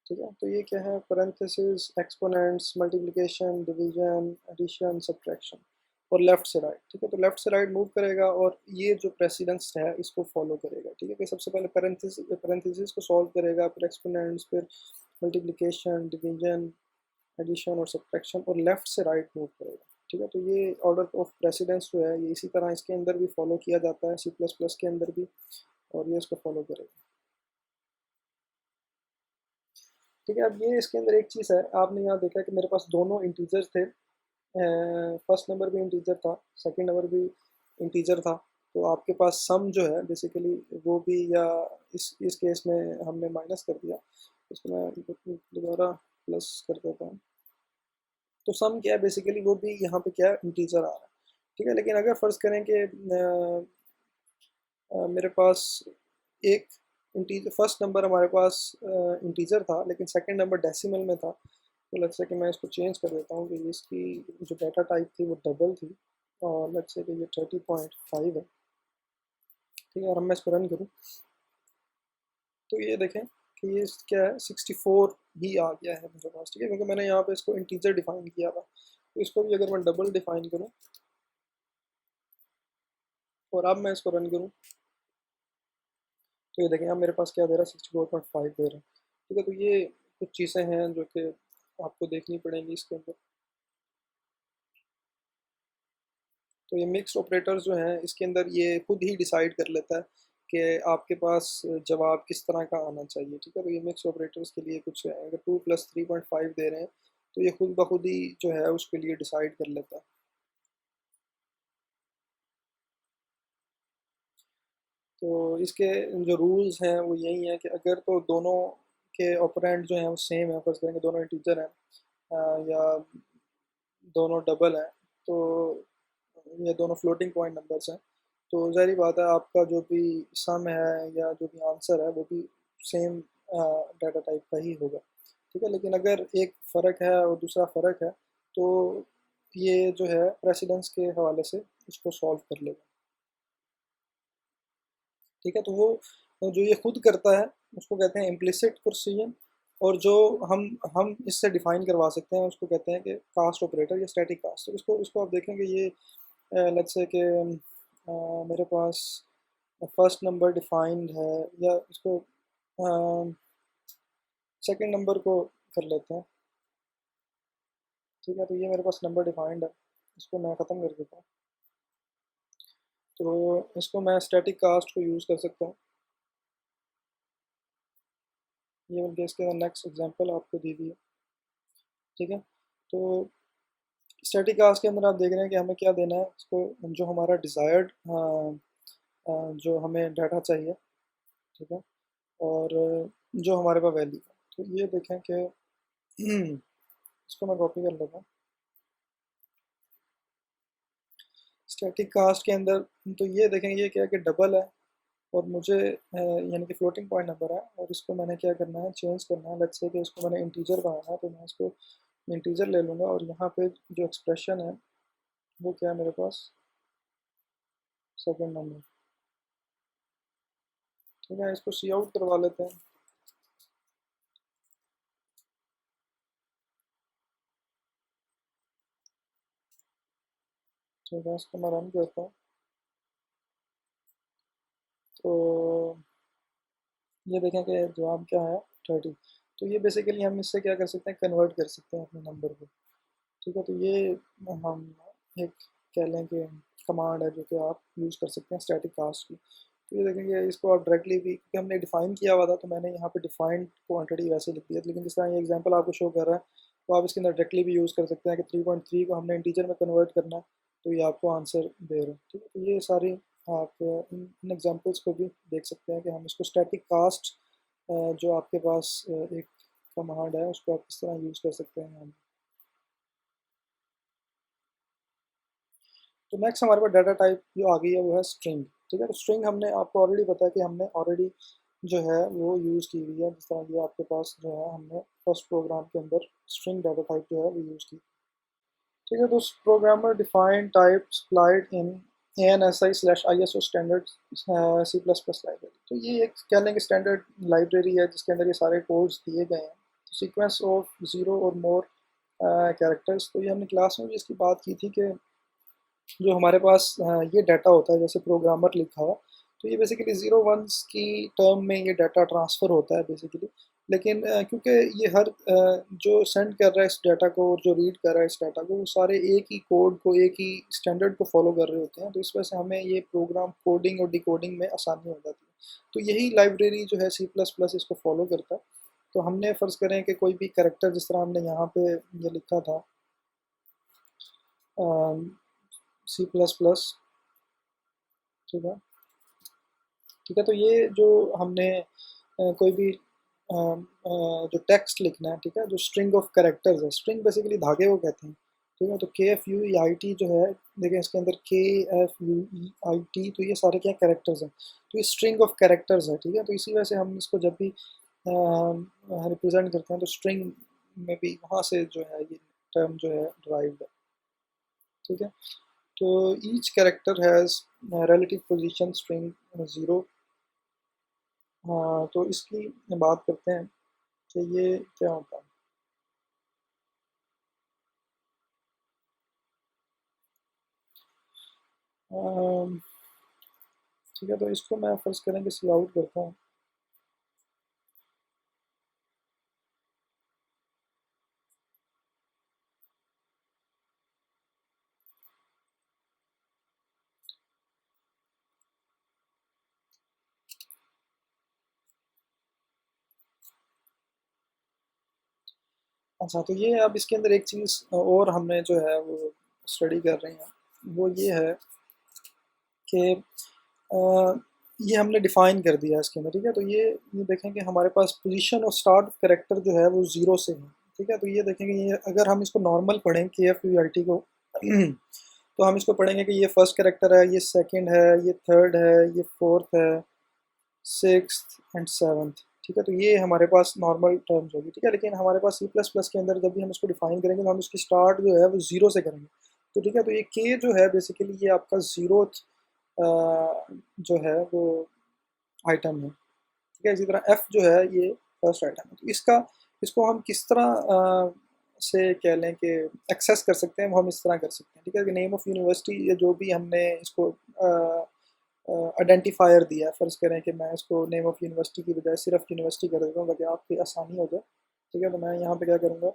ठीक है, तो ये क्या है, parenthesis, exponents, multiplication, division, addition, subtraction और लेफ्ट से राइट। ठीक है, तो लेफ्ट से राइट मूव करेगा और ये जो प्रेसिडेंस है इसको फॉलो करेगा। ठीक है, कि सबसे पहले पैरेंथेसिस को सॉल्व करेगा, फिर एक्सपोनेंट्स, फिर मल्टीप्लिकेशन, डिवीजन, एडिशन और सब्ट्रैक्शन और लेफ्ट से राइट मूव करेगा। ठीक है, तो ये ऑर्डर ऑफ प्रेसिडेंस जो है ये इसी तरह इसके अंदर भी फॉलो किया जाता है, सी प्लस प्लस के अंदर भी, और ये इसको फॉलो करेगा। ठीक है, अब ये इसके अंदर एक चीज़ है, आपने यहाँ देखा कि मेरे पास दोनों इंटीजर्स थे। फर्स्ट नंबर भी इंटीजर था, सेकंड नंबर भी इंटीजर था। तो आपके पास सम जो है बेसिकली वो भी, या इस केस में हमने माइनस कर दिया, इसको मैं दोबारा प्लस कर देता हूँ। तो सम क्या है बेसिकली, वो भी यहाँ पे क्या है, इंटीजर आ रहा है। ठीक है, लेकिन अगर फ़र्ज़ करें कि मेरे पास एक इंटीजर, फर्स्ट नंबर हमारे पास इंटीजर था लेकिन सेकंड नंबर डेसिमल में था, तो लेट्स से कि मैं इसको चेंज कर देता हूँ कि इसकी जो डाटा टाइप थी वो डबल थी, और लेट्स से कि ये 30.5 है। ठीक है, और अब मैं इसको रन करूँ तो ये देखें कि ये क्या है, 64 ही आ गया है मेरे पास। ठीक है, क्योंकि मैंने यहाँ पे इसको इंटीजर डिफाइन किया था। तो इसको भी अगर मैं डबल डिफाइन करूँ और अब मैं इसको रन करूँ तो ये देखें अब मेरे पास क्या दे रहा है, 64.5 दे रहा है। ठीक है, तो ये कुछ चीज़ें हैं जो कि आपको देखनी पड़ेंगी इसके अंदर। तो ये मिक्स ऑपरेटर्स जो हैं इसके अंदर ये खुद ही डिसाइड कर लेता है कि आपके पास जवाब किस तरह का आना चाहिए। ठीक है, तो ये मिक्स ऑपरेटर्स के लिए कुछ है, अगर 2 + 3.5 दे रहे हैं तो ये खुद ब खुद ही जो है उसके लिए डिसाइड कर लेता है। तो इसके जो रूल्स हैं वो यही है कि अगर तो दोनों के ऑपरेंड जो हैं वो सेम है, फर्स्ट करेंगे दोनों इंटीजर हैं, या दोनों डबल हैं, तो ये दोनों फ्लोटिंग पॉइंट नंबर्स हैं, तो ज़ाहिर बात है आपका जो भी सम है या जो भी आंसर है वो भी सेम डाटा टाइप का ही होगा। ठीक है, लेकिन अगर एक फ़र्क है और दूसरा फ़र्क है तो ये जो है प्रेसिडेंस के हवाले से इसको सॉल्व कर लेगा। ठीक है, तो वो जो ये खुद करता है उसको कहते हैं इम्प्लिसिट प्रिसिजन, और जो हम इससे डिफाइन करवा सकते हैं उसको कहते हैं कि कास्ट ऑपरेटर या स्टैटिक कास्ट। तो इसको इसको आप देखेंगे ये लेट्स से कि मेरे पास फर्स्ट नंबर डिफाइंड है, या इसको सेकंड नंबर को कर लेते हैं। ठीक है, तो ये मेरे पास नंबर डिफाइंड है, इसको मैं ख़त्म कर देता हूँ। तो इसको मैं स्टैटिक कास्ट को यूज़ कर सकता हूँ। ये बल्कि इसके नेक्स्ट एग्जांपल आपको दी हुई है। ठीक है, तो स्टैटिक कास्ट के अंदर आप देख रहे हैं कि हमें क्या देना है, इसको जो हमारा डिज़ायर्ड जो हमें डाटा चाहिए। ठीक है, और जो हमारे पास वैल्यू है, तो ये देखें कि इसको मैं कॉपी कर लेता हूँ। स्टैटिक कास्ट के अंदर तो ये देखें ये क्या है कि डबल है, और मुझे यानी कि फ्लोटिंग पॉइंट नंबर है, और इसको मैंने क्या करना है, चेंज करना है। लेट्स से कि इसको मैंने इंटीजर बनाना है, तो मैं इसको इंटीजर ले लूँगा, और यहाँ पे जो एक्सप्रेशन है वो क्या है मेरे पास, सेकंड नंबर। ठीक है, इसको सी आउट करवा लेते हैं। ठीक है, इसको मैं रन करता हूँ। तो ये देखें कि जवाब क्या है, 30। तो ये बेसिकली हम इससे क्या कर सकते हैं, कन्वर्ट कर सकते हैं अपने नंबर को। ठीक है, तो ये हम एक कह लें कि कमांड है जो कि आप यूज़ कर सकते हैं स्टैटिक कास्ट की। तो ये देखेंगे इसको आप डायरेक्टली भी, क्योंकि हमने डिफ़ाइन किया हुआ था तो मैंने यहाँ पे डिफाइंड क्वांटिटी वैसे लिख दिया, लेकिन जिस तरह ये एग्जांपल आपको शो कर रहा है तो आप इसके अंदर डायरेक्टली भी यूज़ कर सकते हैं कि 3.3 को हमने इंटीजर में कन्वर्ट करना है, तो ये आपको आंसर दे रहे हैं। ठीक है, तो ये सारी आप इन एग्जांपल्स को भी देख सकते हैं कि हम इसको स्टैटिक कास्ट जो आपके पास एक कमांड है उसको आप किस तरह यूज़ कर सकते हैं। तो नेक्स्ट हमारे पास डाटा टाइप जो आ गई है वो है स्ट्रिंग। ठीक है। तो स्ट्रिंग हमने आपको ऑलरेडी पता है कि हमने ऑलरेडी जो है वो यूज़ की हुई है, जिस तरह ये आपके पास जो है हमने फर्स्ट प्रोग्राम के अंदर स्ट्रिंग डाटा टाइप जो है वो यूज़ की। ठीक है। तो प्रोग्रामर डिफाइन टाइप सप्लाइड इन ANSI/ISO स्टैंडर्ड C++ लाइब्रेरी। तो ये एक कह लें कि स्टैंडर्ड लाइब्रेरी है जिसके अंदर ये सारे कोड्स दिए गए हैं। सीक्वेंस ऑफ ज़ीरो और मोर कैरेक्टर्स। तो ये हमने क्लास में भी इसकी बात की थी कि जो हमारे पास ये डाटा होता है, जैसे प्रोग्रामर लिखा हुआ, तो ये बेसिकली ज़ीरो वंस की टर्म में ये डाटा ट्रांसफ़र होता है बेसिकली। लेकिन क्योंकि ये हर जो सेंड कर रहा है इस डाटा को और जो रीड कर रहा है इस डाटा को, वो सारे एक ही कोड को, एक ही स्टैंडर्ड को फॉलो कर रहे होते हैं, तो इस वजह से हमें ये प्रोग्राम कोडिंग और डिकोडिंग में आसानी हो जाती है। तो यही लाइब्रेरी जो है C++ इसको फॉलो करता है। तो हमने फ़र्ज़ करें कि कोई भी कैरेक्टर, जिस तरह हमने यहाँ पे ये लिखा था C++, ठीक है। ठीक है। तो ये जो हमने कोई भी जो टेक्स्ट लिखना है, ठीक है, जो स्ट्रिंग ऑफ कैरेक्टर्स है, स्ट्रिंग बेसिकली धागे को कहते हैं। ठीक है। तो KFUEIT जो है, देखिए इसके अंदर KFUEIT, तो ये सारे क्या कैरेक्टर्स हैं, तो ये स्ट्रिंग ऑफ कैरेक्टर्स है। ठीक है। तो इसी वजह से हम इसको जब भी रिप्रेजेंट करते हैं तो स्ट्रिंग में भी वहाँ से जो है ये टर्म जो है ड्राइव्ड है। ठीक है। तो each character has relative position string 0। हाँ, तो इसकी बात करते हैं कि ये क्या होता है। अम, ठीक है। तो इसको मैं फ़र्ज़ करें कि सी आउट करता हूँ। अच्छा, तो ये अब इसके अंदर एक चीज़ और हमने जो है वो स्टडी कर रहे हैं, वो ये है कि ये हमने डिफ़ाइन कर दिया है इसके अंदर। ठीक है। तो ये देखें कि हमारे पास पोजीशन और स्टार्ट कैरेक्टर जो है वो ज़ीरो से है। ठीक है। तो ये देखेंगे, ये अगर हम इसको नॉर्मल पढ़ें KFUIT को तो हम इसको पढ़ेंगे कि ये फर्स्ट कैरेक्टर है, ये सेकंड है, ये थर्ड है, ये फोर्थ है, सिक्स्थ एंड सेवन्थ। ठीक है। तो ये हमारे पास नॉर्मल टर्म्स होगी। ठीक है। लेकिन हमारे पास C++ के अंदर जब भी हम इसको डिफाइन करेंगे तो हम इसकी स्टार्ट जो है वो ज़ीरो से करेंगे। तो ठीक है। तो ये के जो है बेसिकली ये आपका ज़ीरोथ जो है वो आइटम है। ठीक है। इसी तरह एफ़ जो है ये फर्स्ट आइटम है। तो इसको हम किस तरह से कह लें कि एक्सेस कर सकते हैं, वो हम इस तरह कर सकते हैं। ठीक है। कि नेम ऑफ़ यूनिवर्सिटी, या जो भी हमने इसको आइडेंटिफायर दिया है, फ़र्ज़ करें कि मैं इसको नेम ऑफ़ यूनिवर्सिटी की बजाय सिर्फ यूनिवर्सिटी कर देता हूँ ताकि आपकी आसानी हो जाए। ठीक है। तो मैं यहाँ पे क्या करूँगा,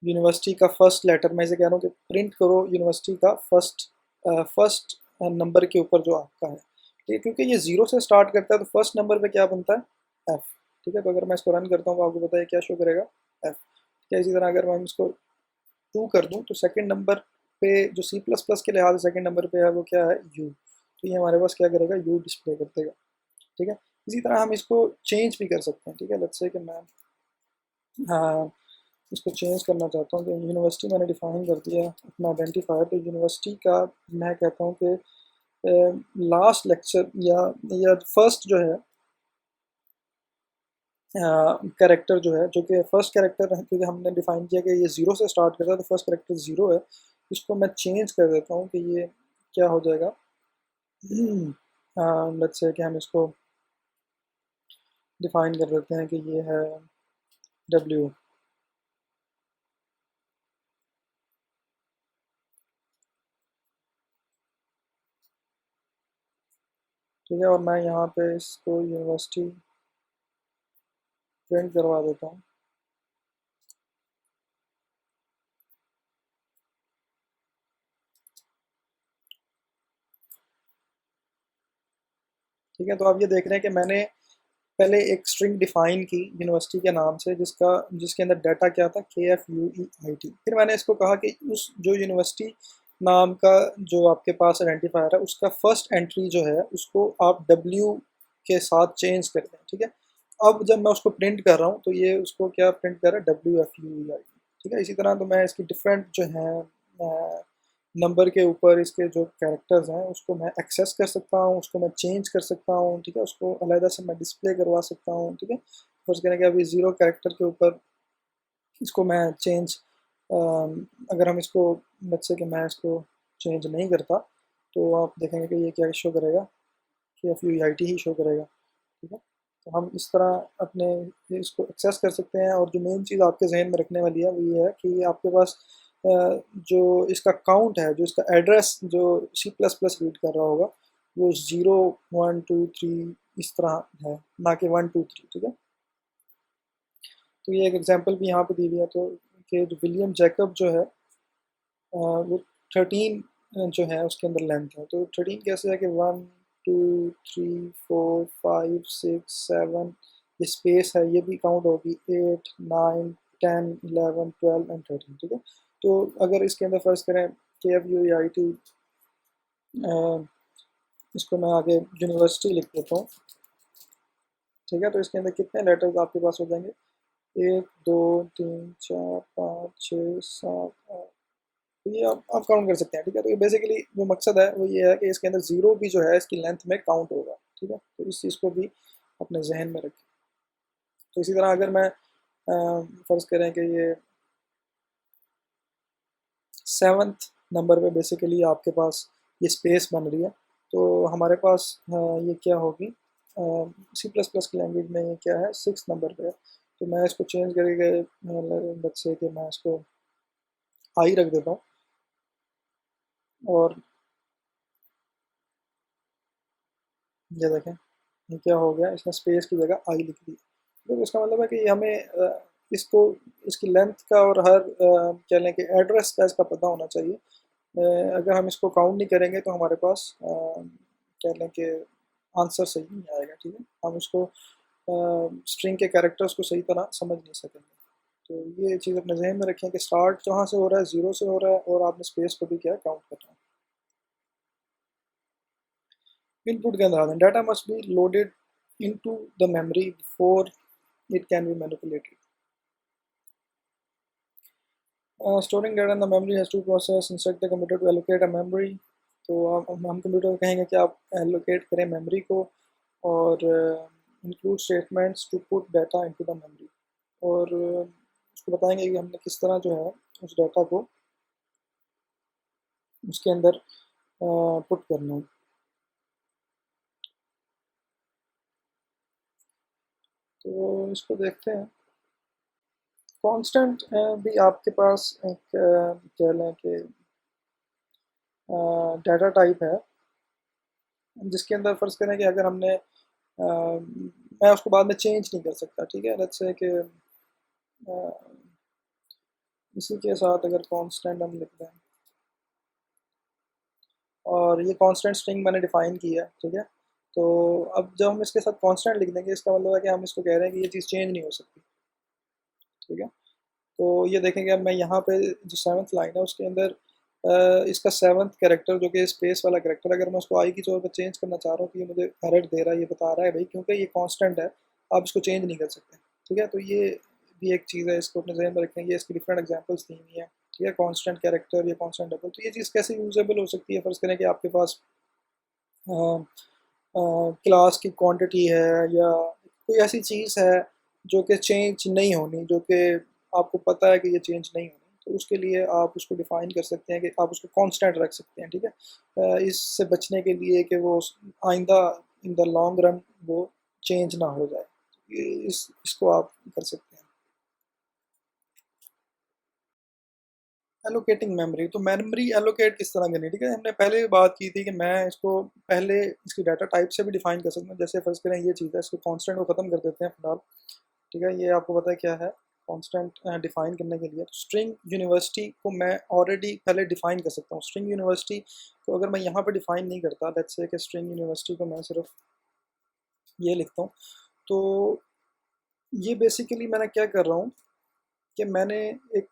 यूनिवर्सिटी का फर्स्ट लेटर, मैं इसे कह रहा हूँ कि प्रिंट करो यूनिवर्सिटी का फर्स्ट नंबर के ऊपर जो आपका है। ठीक है। क्योंकि ये ज़ीरो से स्टार्ट करता है तो फर्स्ट नंबर पे क्या बनता है, एफ़। ठीक है। तो अगर मैं इसको रन करता हूँ तो आपको पता है क्या शो करेगा, एफ़। ठीक है। इसी तरह अगर मैं इसको 2 कर दूँ तो सेकंड नंबर पे जो C++ के लिहाज से सेकंड नंबर पे है वो क्या है, यू। तो ये हमारे पास क्या करेगा, यू डिस्प्ले कर देगा। ठीक है। इसी तरह हम इसको चेंज भी कर सकते हैं। ठीक है। लेट्स से कि मैं हाँ, इसको चेंज करना चाहता हूँ। तो यूनिवर्सिटी मैंने डिफाइन कर दिया है अपना आइडेंटिफायर। तो यूनिवर्सिटी का मैं कहता हूँ कि लास्ट लेक्चर या फर्स्ट जो है कैरेक्टर जो है, जो कि फर्स्ट कैरेक्टर है, क्योंकि हमने डिफाइन किया कि ये ज़ीरो से स्टार्ट करता है तो फर्स्ट कैरेक्टर ज़ीरो है। इसको मैं चेंज कर देता हूँ कि ये क्या हो जाएगा। लेट्स से कि हम इसको डिफाइन कर देते हैं कि ये है डब्ल्यू। ठीक है। और मैं यहाँ पे इसको यूनिवर्सिटी प्रिंट करवा देता हूँ। ठीक है। तो आप ये देख रहे हैं कि मैंने पहले एक स्ट्रिंग डिफाइन की यूनिवर्सिटी के नाम से, जिसके अंदर डाटा क्या था, KFUEIT। फिर मैंने इसको कहा कि उस जो यूनिवर्सिटी नाम का जो आपके पास आइडेंटिफायर है उसका फर्स्ट एंट्री जो है उसको आप W के साथ चेंज कर दें। ठीक है। अब जब मैं उसको प्रिंट कर रहा हूँ तो ये उसको क्या प्रिंट कर रहा है, WFUEIT। ठीक है। इसी तरह तो मैं इसकी डिफरेंट जो है नंबर के ऊपर इसके जो कैरेक्टर्स हैं उसको मैं एक्सेस कर सकता हूँ, उसको मैं चेंज कर सकता हूँ, ठीक है, उसको अलहदा से मैं डिस्प्ले करवा सकता हूँ, ठीक है। फर्ज करें कि अभी 0 कैरेक्टर के ऊपर इसको मैं चेंज, अगर हम इसको लेट्स से कि मैं इसको चेंज नहीं करता, तो आप देखेंगे कि ये क्या शो करेगा, कि FUEIT ही शो करेगा, ठीक है। तो हम इस तरह अपने इसको एक्सेस कर सकते हैं। और जो मेन चीज़ आपके जहन में रखने वाली है वो ये है कि आपके पास जो इसका काउंट है, जो इसका एड्रेस जो C++ रीड कर रहा होगा, वो 0 1 2 3 इस तरह है, ना कि 1 2 3, ठीक है। तो ये एक एग्जांपल भी यहाँ पे दी हुई है, तो कि जो विलियम जैकब जो है वो 13 जो है उसके अंदर लेंथ है। तो 13 कैसे है कि 1 2 3 4 5 6 7, ये स्पेस है, ये भी काउंट होगी 8 9 10 11 12 एंड 13, ठीक है। तो अगर इसके अंदर फर्ज करें KFUEIT, इसको मैं आगे यूनिवर्सिटी लिख देता हूँ, ठीक है। तो इसके अंदर कितने लेटर्स आपके पास हो जाएंगे, 1 2 3 4 5 6 7 8, तो ये आप काउंट कर सकते हैं, ठीक है। तो ये बेसिकली जो मकसद है वो ये है कि इसके अंदर ज़ीरो भी जो है इसकी लेंथ में काउंट होगा, ठीक है। तो इस चीज़ को भी अपने जहन में रखें। तो इसी तरह अगर मैं फ़र्ज़ करें कि ये 7th नंबर पे बेसिकली आपके पास ये स्पेस बन रही है, तो हमारे पास ये क्या होगी, C++ की लैंग्वेज में ये क्या है, 6th नंबर पे है। तो मैं इसको चेंज करके लेट्स से कि मैं इसको आई रख देता हूँ, और ये देखें ये क्या हो गया, इसने स्पेस की जगह आई लिख दी। तो इसका मतलब है कि हमें इसको इसकी लेंथ का और हर कह लें कि एड्रेस का इसका पता होना चाहिए। अगर हम इसको काउंट नहीं करेंगे तो हमारे पास कह लें कि आंसर सही नहीं आएगा, ठीक है। हम उसको स्ट्रिंग के कैरेक्टर्स को सही तरह समझ नहीं सकेंगे। तो ये चीज़ अपने जहन में रखें कि स्टार्ट जहाँ से हो रहा है 0 से हो रहा है, और आपने स्पेस को भी क्या काउंट करना है। इनपुट के अंदर data must be loaded into the memory before it can be manipulated. Storing data in the memory has two process. Instruct the computer to allocate a memory. तो हम कंप्यूटर को कहेंगे कि आप एलोकेट करें मेमोरी को, और include statements to put data into the memory, और उसको बताएंगे कि हमने किस तरह जो है उस डाटा को उसके अंदर पुट करना है। तो इसको देखते हैं। कांस्टेंट भी आपके पास एक कह लें कि डाटा टाइप है, जिसके अंदर फ़र्ज़ करें कि अगर हमने मैं उसको बाद में चेंज नहीं कर सकता, ठीक है। लेट्स से कि इसी के साथ अगर कांस्टेंट हम लिख दें, और ये कांस्टेंट स्ट्रिंग मैंने डिफ़ाइन की है, ठीक है। तो अब जब हम इसके साथ कांस्टेंट लिख देंगे, इसका मतलब है कि हम इसको कह रहे हैं कि ये चीज़ चेंज नहीं हो सकती, ठीक है। तो ये देखेंगे अब मैं यहाँ पे जो 7th लाइन है उसके अंदर इसका 7th कैरेक्टर जो कि स्पेस वाला कैरेक्टर, अगर मैं उसको आई की तौर पर चेंज करना चाह रहा हूँ, तो ये मुझे एरर दे रहा है, ये बता रहा है भाई क्योंकि ये कांस्टेंट है, आप इसको चेंज नहीं कर सकते, ठीक है। तो ये भी एक चीज़ है, इसको अपने जहन में रखेंगे। इसकी डिफरेंट एग्जांपल्स दी हुई हैं, ठीक है, कांस्टेंट कैरेक्टर या कांस्टेंट डबल। तो ये चीज़ कैसे यूजेबल हो सकती है, फ़र्ज़ करें कि आपके पास क्लास की क्वांटिटी है, या कोई ऐसी चीज़ है जो कि चेंज नहीं होनी, जो कि आपको पता है कि ये चेंज नहीं होनी, तो उसके लिए आप उसको डिफ़ाइन कर सकते हैं कि आप उसको कांस्टेंट रख सकते हैं, ठीक है। इससे बचने के लिए कि वो आइंदा इन द लॉन्ग रन वो चेंज ना हो जाए, इसको आप कर सकते हैं। एलोकेटिंग मेमोरी, तो मेमोरी एलोकेट किस तरह करनी है, ठीक है। हमने पहले बात की थी कि मैं इसको पहले इसकी डाटा टाइप से भी डिफाइन कर सकता हूँ। जैसे फर्ज करें ये चीज़ है, इसको कांस्टेंट को ख़त्म कर देते हैं फिलहाल, ठीक है। ये आपको पता है क्या है कांस्टेंट डिफाइन करने के लिए। स्ट्रिंग यूनिवर्सिटी को मैं ऑलरेडी पहले डिफाइन कर सकता हूँ। स्ट्रिंग यूनिवर्सिटी को अगर मैं यहाँ पर डिफाइन नहीं करता, लेट्स से कि स्ट्रिंग यूनिवर्सिटी को मैं सिर्फ ये लिखता हूँ, तो ये बेसिकली मैंने क्या कर रहा हूँ कि मैंने एक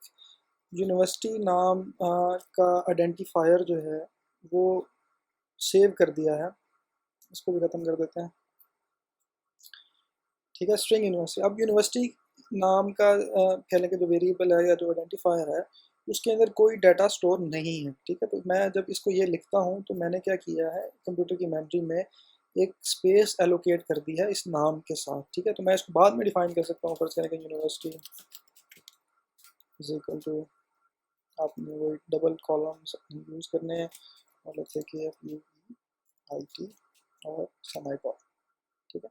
यूनिवर्सिटी नाम का आइडेंटिफायर जो है वो सेव कर दिया है। इसको भी ख़त्म कर देते हैं, ठीक है। स्ट्रिंग यूनिवर्सिटी, अब यूनिवर्सिटी नाम का कह लें कि जो वेरिएबल है या जो आइडेंटिफायर है, उसके अंदर कोई डाटा स्टोर नहीं है, ठीक है। तो मैं जब इसको ये लिखता हूँ तो मैंने क्या किया है, कंप्यूटर की मेमोरी में एक स्पेस एलोकेट कर दी है इस नाम के साथ, ठीक है। तो मैं इसको बाद में डिफाइन कर सकता हूँ, फर्स्ट करें यूनिवर्सिटी इज इक्वल टू, आपने वो डबल कॉलम यूज़ करने हैं और लेट्स से कि IT और सेमीकोलन, ठीक है।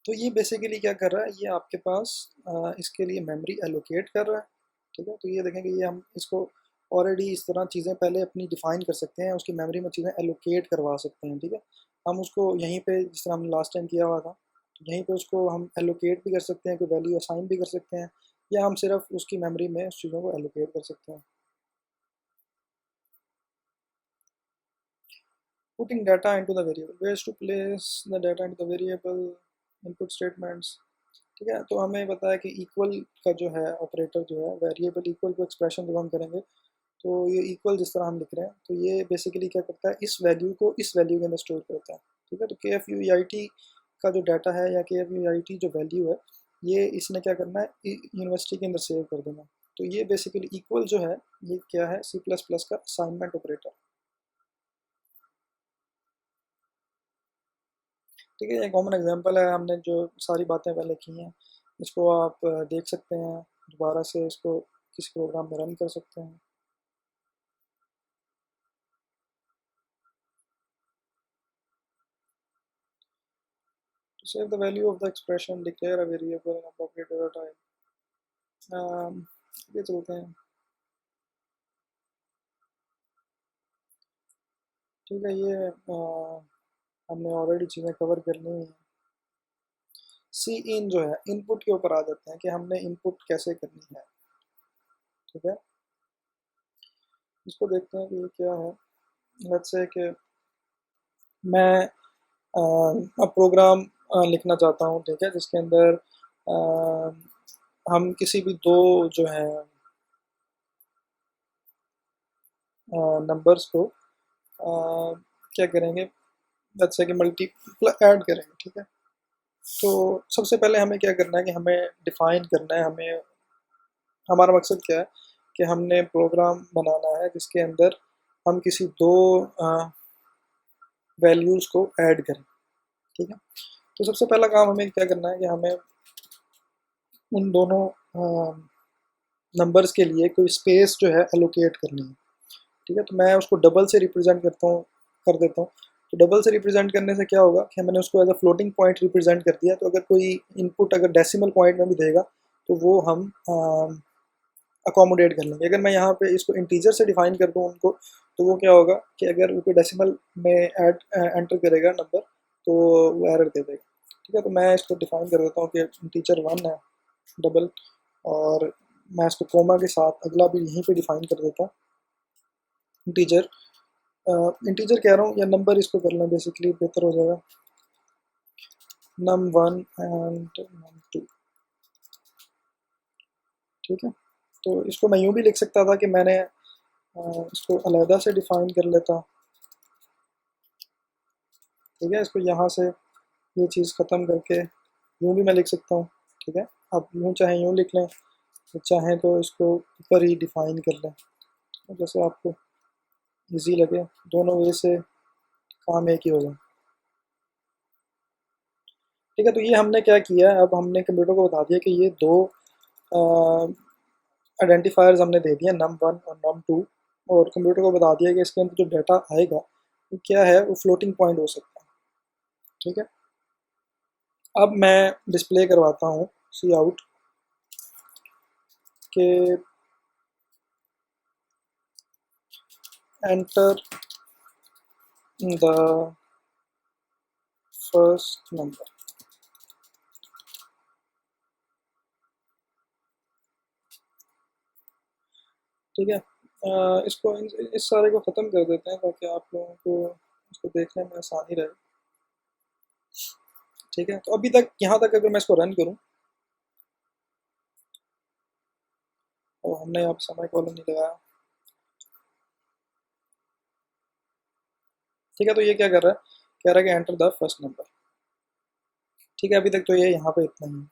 तो ये बेसिकली क्या कर रहा है, ये आपके पास इसके लिए मेमोरी एलोकेट कर रहा है, ठीक है। तो ये देखेंगे, ये हम इसको ऑलरेडी इस तरह चीज़ें पहले अपनी डिफ़ाइन कर सकते हैं, उसकी मेमोरी में चीज़ें एलोकेट करवा सकते हैं, ठीक है। हम उसको यहीं पे जिस तरह हमने लास्ट टाइम किया हुआ था, तो यहीं पे उसको हम एलोकेट भी कर सकते हैं, कोई वैल्यू असाइन भी कर सकते हैं, या हम सिर्फ उसकी मेमोरी में उस चीज़ों को एलोकेट कर सकते हैं। Putting data into the variable, ways to place the data into the variable, input statements, ठीक है। तो हमें पता है कि इक्वल का जो है ऑपरेटर जो है, वेरिएबल इक्वल को एक्सप्रेशन जब हम करेंगे तो ये इक्वल जिस तरह हम लिख रहे हैं, तो ये बेसिकली क्या करता है, इस वैल्यू को इस वैल्यू के अंदर स्टोर करता है, ठीक है। तो KFUEIT का जो डाटा है या KFUEIT जो वैल्यू है, ये इसने क्या करना है, यूनिवर्सिटी के अंदर सेव कर देना। तो ये बेसिकली इक्वल जो है, ये क्या है, C++ का असाइनमेंट ऑपरेटर, ठीक है। ये कॉमन एग्जांपल है, हमने जो सारी बातें पहले की हैं, इसको आप देख सकते हैं, दोबारा से इसको किसी प्रोग्राम में रन कर सकते हैं। To save the value of the expression, declare a variable and appropriate data type. ये चलते हैं, ठीक है। ये हमने ऑलरेडी चीज़ें कवर कर ली हैं। सी इन जो है, इनपुट के ऊपर आ जाते हैं कि हमने इनपुट कैसे करनी है, ठीक है। इसको देखते हैं कि ये क्या है। लेट्स से कि मैं अब प्रोग्राम लिखना चाहता हूँ, ठीक है, जिसके अंदर हम किसी भी दो जो है नंबर्स को क्या करेंगे, लेट्स से कि मल्टीप्लाई ऐड करेंगे, ठीक है। तो सबसे पहले हमें क्या करना है कि हमें डिफाइन करना है, हमें हमारा मकसद क्या है कि हमने प्रोग्राम बनाना है जिसके अंदर हम किसी दो वैल्यूज़ को ऐड करें, ठीक है। तो सबसे पहला काम हमें क्या करना है कि हमें उन दोनों नंबर्स के लिए कोई स्पेस जो है एलोकेट करनी है, ठीक है। तो मैं उसको डबल से रिप्रेजेंट करता हूँ, कर देता हूँ। तो डबल से रिप्रेजेंट करने से क्या होगा कि मैंने उसको as a floating point represent कर दिया, तो अगर कोई इनपुट अगर डेसिमल पॉइंट में भी देगा तो वो हम अकोमोडेट कर लेंगे। अगर मैं यहाँ पे इसको इंटीजर से डिफाइन कर दूँ उनको, तो वो क्या होगा कि अगर वो कोई डेसिमल में ऐड एंटर करेगा नंबर, तो वो एरर दे देगा, ठीक है। तो मैं इसको डिफाइन कर देता हूँ कि इंटीजर 1 है, डबल, और मैं इसको कोमा के साथ अगला भी यहीं पे डिफाइन कर देता हूँ, इंटीजर। इंटीजर कह रहा हूँ या नंबर इसको कर लें, बेसिकली बेहतर हो जाएगा, num1 एंड num2, ठीक है। तो इसको मैं यूँ भी लिख सकता था कि मैंने इसको अलहदा से डिफाइन कर लेता, ठीक है। इसको यहाँ से ये चीज़ ख़त्म करके यूँ भी मैं लिख सकता हूँ, ठीक है। आप यूँ चाहें यूँ लिख लें, चाहें तो इसको ऊपर ही डिफाइन कर लें, जैसे आपको इजी लगे, दोनों वे से काम एक ही होगा, ठीक है। तो ये हमने क्या किया है, अब हमने कंप्यूटर को बता दिया कि ये दो आइडेंटिफायर्स हमने दे दिए, num1 और num2, और कंप्यूटर को बता दिया कि इसके अंदर जो डाटा आएगा वो क्या है, वो फ्लोटिंग पॉइंट हो सकता है, ठीक है। अब मैं डिस्प्ले करवाता हूँ सी आउट के एंटर द फर्स्ट नंबर, ठीक है। इसको इस सारे को ख़त्म कर देते हैं ताकि आप लोगों को इसको देखने में आसानी रहे, ठीक है। तो अभी तक यहाँ तक अगर मैं इसको रन करूँ, और हमने यहाँ पे समय कॉलम नहीं लगाया, ठीक है। तो ये क्या कर रहा है, कह रहा है कि एंटर द फर्स्ट नंबर, ठीक है। अभी तक तो ये यहाँ पे इतना ही है,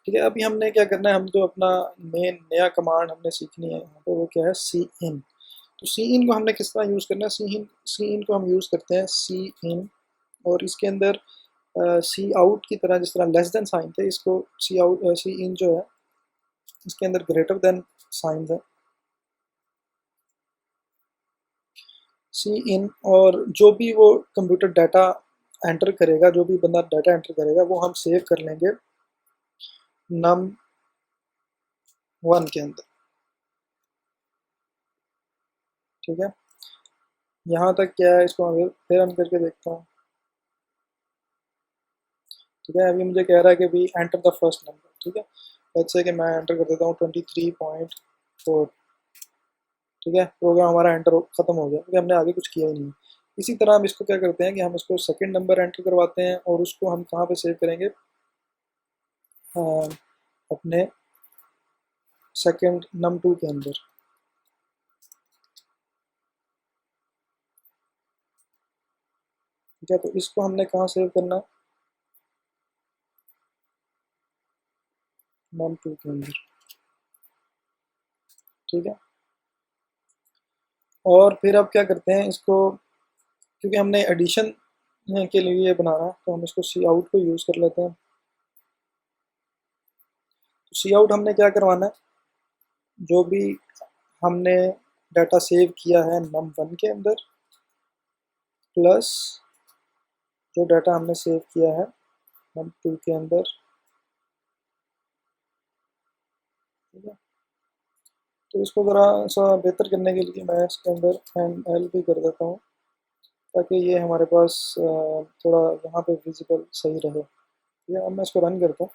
ठीक है, अभी हमने क्या करना है, हम जो अपना मेन नया कमांड हमने सीखनी है यहाँ पे वो क्या है, सी इन। तो सी इन को हमने किस तरह यूज़ करना है, सी इन को हम यूज़ करते हैं सी इन, और इसके अंदर सी आउट की तरह, जिस तरह लेस देन साइन थे, इसको सी आउट सी इन जो है इसके अंदर ग्रेटर देन साइन है, सी इन। और जो भी वो कंप्यूटर डाटा एंटर करेगा, जो भी बंदा डाटा एंटर करेगा वो हम सेव कर लेंगे नम वन के अंदर। ठीक है, यहाँ तक क्या है, इसको फिर हम करके देखता हूँ। ठीक है, अभी मुझे कह रहा है कि भी एंटर द फर्स्ट नंबर। ठीक है, लेट्स से कि मैं एंटर कर देता हूँ 23.4। ठीक है, प्रोग्राम हमारा एंटर ख़त्म हो गया क्योंकि हमने आगे कुछ किया ही नहीं। इसी तरह हम इसको क्या करते हैं कि हम इसको सेकंड नंबर एंटर करवाते हैं, और उसको हम कहाँ पे सेव करेंगे, अपने सेकंड num2 के अंदर। ठीक है, तो इसको हमने कहाँ सेव करना है, num2 के अंदर। ठीक है, और फिर अब क्या करते हैं इसको, क्योंकि हमने एडिशन के लिए बनाना है तो हम इसको सी आउट को यूज़ कर लेते हैं। तो सी आउट हमने क्या करवाना है, जो भी हमने डाटा सेव किया है num1 के अंदर, प्लस जो डाटा हमने सेव किया है num2 के अंदर। ठीक है, तो इसको ज़रा सा बेहतर करने के लिए मैं इसके अंदर एंड एल भी कर देता हूँ, ताकि ये हमारे पास थोड़ा यहाँ पे विजिबल सही रहे। ठीक है, अब मैं इसको रन करता हूँ।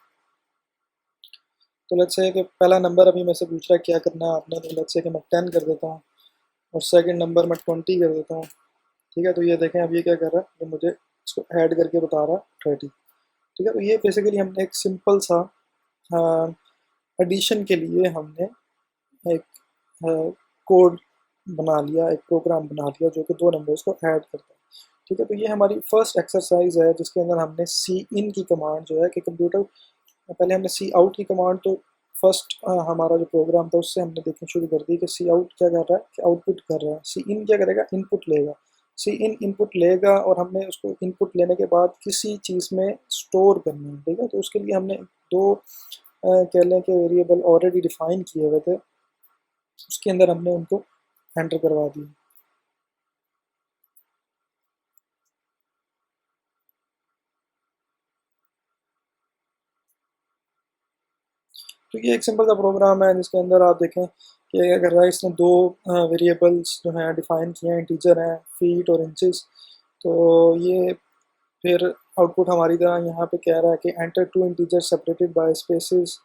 तो लेट्स से कि पहला नंबर अभी मेरे से पूछ रहा है क्या करना है आपने, तो लेट्स से कि मैं 10 कर देता हूँ, और सेकंड नंबर मैं 20 कर देता हूँ। ठीक है, तो ये देखें अब ये क्या कर रहा है, ये मुझे इसको ऐड करके बता रहा है 30। ठीक है, तो ये बेसिकली हमने एक सिंपल सा एडिशन के लिए हमने एक कोड बना लिया, एक प्रोग्राम बना लिया जो कि दो नंबर्स को ऐड करता है। ठीक है, तो ये हमारी फर्स्ट एक्सरसाइज है जिसके अंदर हमने सी इन की कमांड जो है कि कंप्यूटर, पहले हमने सी आउट की कमांड तो फर्स्ट हमारा जो प्रोग्राम था उससे हमने देखना शुरू कर दी कि सी आउट क्या कर रहा है, कि आउटपुट कर रहा है। सी इन क्या करेगा, इनपुट लेगा। सी इन इनपुट लेगा और हमने उसको इनपुट लेने के बाद किसी चीज़ में स्टोर करना है। ठीक है, तो उसके लिए हमने दो कह लें कि वेरिएबल ऑलरेडी डिफाइन किए हुए थे, उसके अंदर हमने उनको एंटर करवा दिया। तो ये एक सिंपल सा प्रोग्राम है जिसके अंदर आप देखें कि क्या कर रहा है, इसने दो वेरिएबल्स जो हैं डिफाइन किए हैं, इंटीजर हैं फीट और इंचेस। तो ये फिर आउटपुट हमारी तरह यहाँ पे कह रहा है कि enter two integer separated by spaces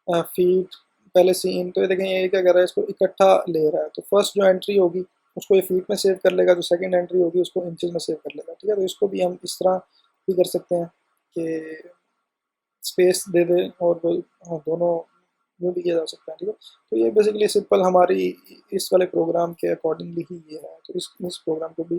feet पहले सी इन। तो ये देखें ये क्या कर रहा है, इसको इकट्ठा ले रहा है। तो फर्स्ट जो एंट्री होगी उसको ये फीट में सेव कर लेगा, जो सेकंड एंट्री होगी उसको इंचेस में सेव कर लेगा। ठीक है, तो इसको भी हम इस तरह भी कर सकते हैं कि स्पेस दे दे, और वो दोनों यूँ भी किया जा सकता है। ठीक है, तो ये बेसिकली सिंपल हमारी इस वाले प्रोग्राम के अकॉर्डिंगली ही ये है। तो इस प्रोग्राम को भी